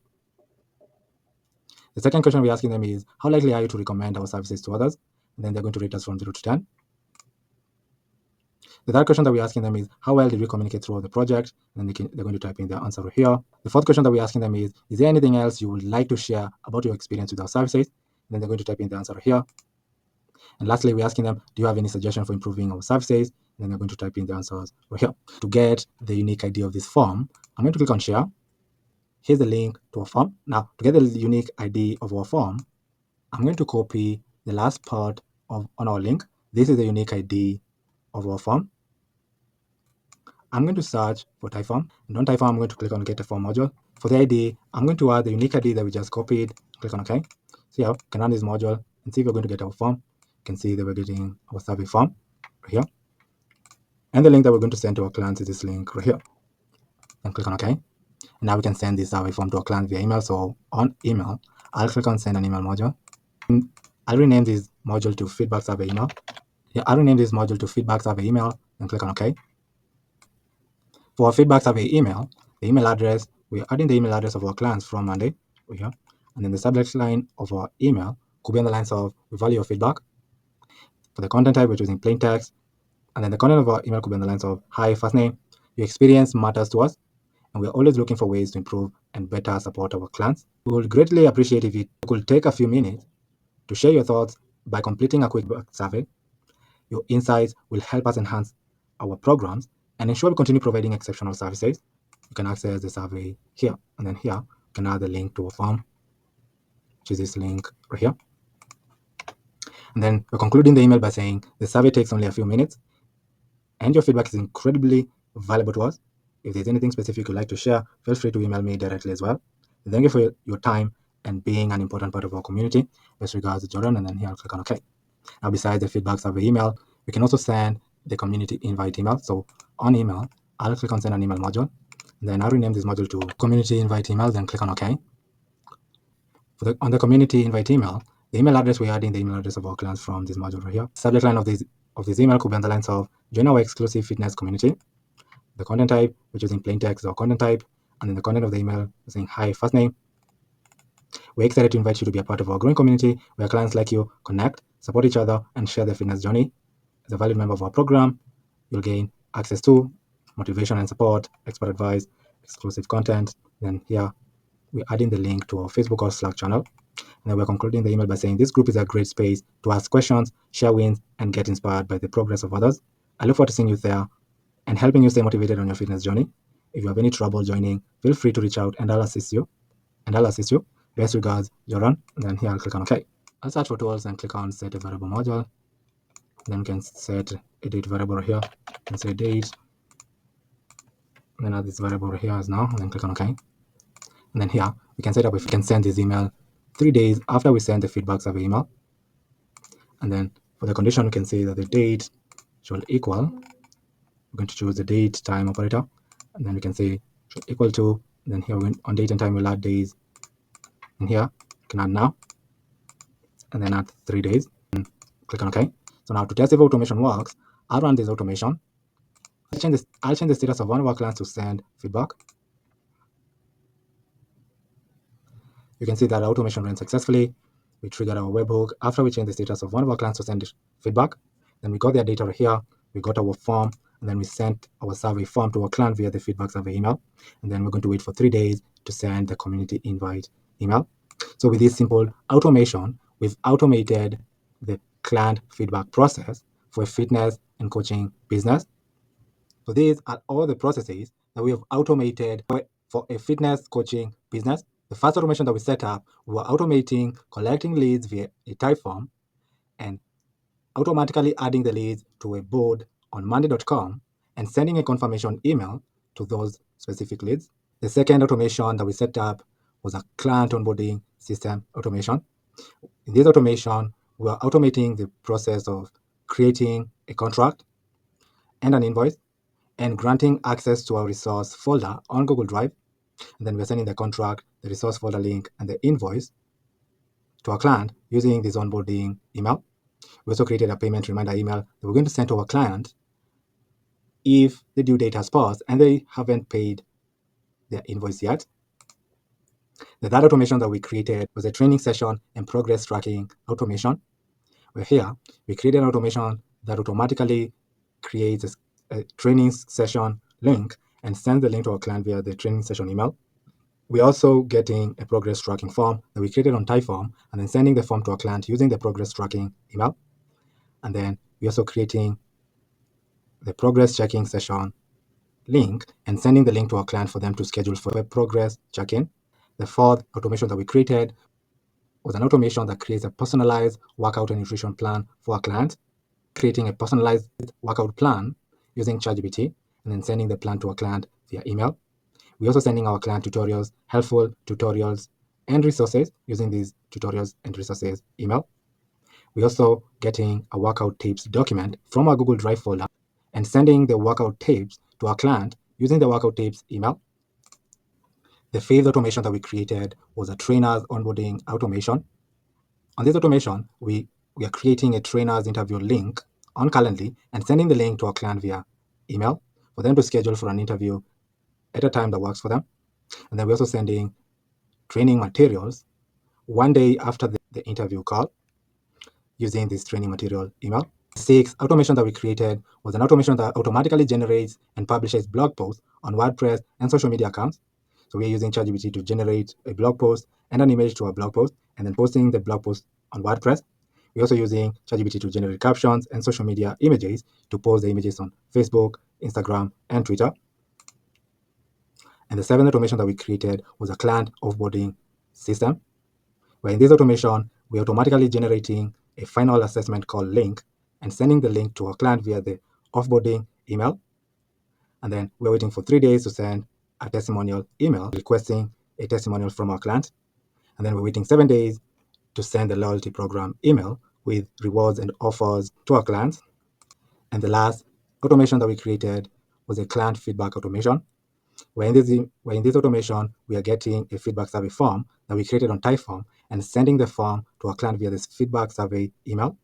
The second question we're asking them is, how likely are you to recommend our services to others? And then they're going to rate us from 0 to 10. The third question that we're asking them is, how well did we communicate throughout the project? And then they're going to type in their answer here. The fourth question that we're asking them is there anything else you would like to share about your experience with our services? And then they're going to type in the answer here. And lastly, we're asking them, do you have any suggestion for improving our services? And then they're going to type in the answers right here. To get the unique ID of this form, I'm going to click on share. Here's the link to our form. Now, to get the unique ID of our form, I'm going to copy the last part on our link. This is the unique ID of our form. I'm going to search for Typeform. And on Typeform, I'm going to click on Get a Form module. For the ID, I'm going to add the unique ID that we just copied. Click on OK. So yeah, we can run this module and see if we're going to get our form. You can see that we're getting our survey form right here. And the link that we're going to send to our clients is this link right here. And click on OK. And now we can send this survey form to our client via email. So on email, I'll click on Send an Email module. And I'll rename this module to Feedback Survey Email. Yeah, I'll rename this module to Feedback Survey Email and click on OK. For our feedback survey email, the email address, we're adding the email address of our clients from Monday over here. And then the subject line of our email could be on the lines of, we value your feedback. For the content type, we're choosing plain text. And then the content of our email could be on the lines of, hi, first name, your experience matters to us. And we're always looking for ways to improve and better support our clients. We would greatly appreciate if you could take a few minutes to share your thoughts by completing a quick survey. Your insights will help us enhance our programs and ensure we continue providing exceptional services. You can access the survey here, and then here you can add the link to a form, which is this link right here. And then we're concluding the email by saying the survey takes only a few minutes and your feedback is incredibly valuable to us. If there's anything specific you'd like to share, feel free to email me directly as well. Thank you for your time and being an important part of our community. Best regards, Jordan, and then here I'll click on OK. Now, besides the feedback survey email, we can also send the community invite email. So on email, I'll click on Send an Email module. And then I'll rename this module to Community Invite Email, then click on OK. On the Community Invite email, the email address, we're adding the email address of our clients from this module right here. Subject line of this email could be on the lines of, join our exclusive fitness community. The content type, we're choosing plain text or content type. And then the content of the email, we're saying, hi, first name. We're excited to invite you to be a part of our growing community where clients like you connect, support each other, and share their fitness journey. As a valued member of our program, you'll gain access to motivation and support, expert advice, exclusive content. Then here, we're adding the link to our Facebook or Slack channel. And then we're concluding the email by saying this group is a great space to ask questions, share wins, and get inspired by the progress of others. I look forward to seeing you there and helping you stay motivated on your fitness journey. If you have any trouble joining, feel free to reach out and I'll assist you. Best regards, Joran. And then here I'll click on OK. I'll search for tools and click on Set a Variable Module. Then we can set a date variable here and say date. And then add this variable here as now, and then click on OK. And then here we can set up if we can send this email 3 days after we send the feedback survey email. And then for the condition, we can say that the date should equal. We're going to choose the date time operator, and then we can say should equal to. And then here on date and time we'll add days. And here we can add now, and then add 3 days. And click on OK. So now to test if automation works, I'll run this automation. I'll change the status of one of our clients to send feedback. You can see that our automation ran successfully. We triggered our webhook after we changed the status of one of our clients to send feedback. Then we got their data right here. We got our form, and then we sent our survey form to our client via the feedback survey email. And then we're going to wait for 3 days to send the community invite email. So with this simple automation, we've automated the client feedback process for a fitness and coaching business. So these are all the processes that we have automated for a fitness coaching business. The first automation that we set up, we were automating collecting leads via a Typeform and automatically adding the leads to a board on Monday.com and sending a confirmation email to those specific leads. The second automation that we set up was a client onboarding system automation. In this automation, we are automating the process of creating a contract and an invoice and granting access to our resource folder on Google Drive. And then we're sending the contract, the resource folder link, and the invoice to our client using this onboarding email. We also created a payment reminder email that we're going to send to our client if the due date has passed and they haven't paid their invoice yet. The third automation that we created was a training session and progress tracking automation. Where here, we created an automation that automatically creates a training session link and sends the link to our client via the training session email. We're also getting a progress tracking form that we created on Typeform and then sending the form to our client using the progress tracking email. And then we're also creating the progress checking session link and sending the link to our client for them to schedule for a progress check-in. The fourth automation that we created was an automation that creates a personalized workout and nutrition plan for our client, creating a personalized workout plan using ChatGPT and then sending the plan to our client via email. We're also sending our client tutorials, helpful tutorials, and resources using these tutorials and resources email. We're also getting a workout tips document from our Google Drive folder and sending the workout tips to our client using the workout tips email. The fifth automation that we created was a trainer's onboarding automation. On this automation, we are creating a trainer's interview link on Calendly and sending the link to our client via email for them to schedule for an interview at a time that works for them. And then we're also sending training materials one day after the interview call using this training material email. Sixth automation that we created was an automation that automatically generates and publishes blog posts on WordPress and social media accounts. So we're using ChatGPT to generate a blog post and an image to our blog post and then posting the blog post on WordPress. We're also using ChatGPT to generate captions and social media images to post the images on Facebook, Instagram, and Twitter. And the seventh automation that we created was a client offboarding system, where in this automation, we're automatically generating a final assessment call link and sending the link to our client via the offboarding email. And then we're waiting for 3 days to send a testimonial email requesting a testimonial from our client. And then we're waiting 7 days to send the loyalty program email with rewards and offers to our clients. And the last automation that we created was a client feedback automation, where in this automation, we are getting a feedback survey form that we created on Typeform and sending the form to our client via this feedback survey email.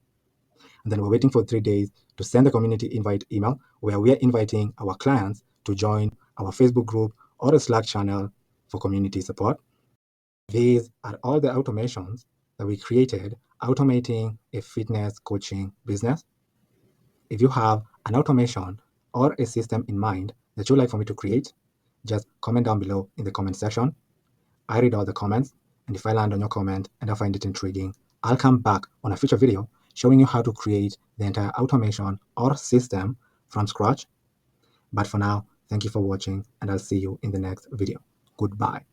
And then we're waiting for 3 days to send the community invite email, where we are inviting our clients to join our Facebook group or a Slack channel for community support. These are all the automations that we created automating a fitness coaching business. If you have an automation or a system in mind that you'd like for me to create, just comment down below in the comment section. I read all the comments, and if I land on your comment and I find it intriguing, I'll come back on a future video showing you how to create the entire automation or system from scratch. But for now, thank you for watching, and I'll see you in the next video. Goodbye.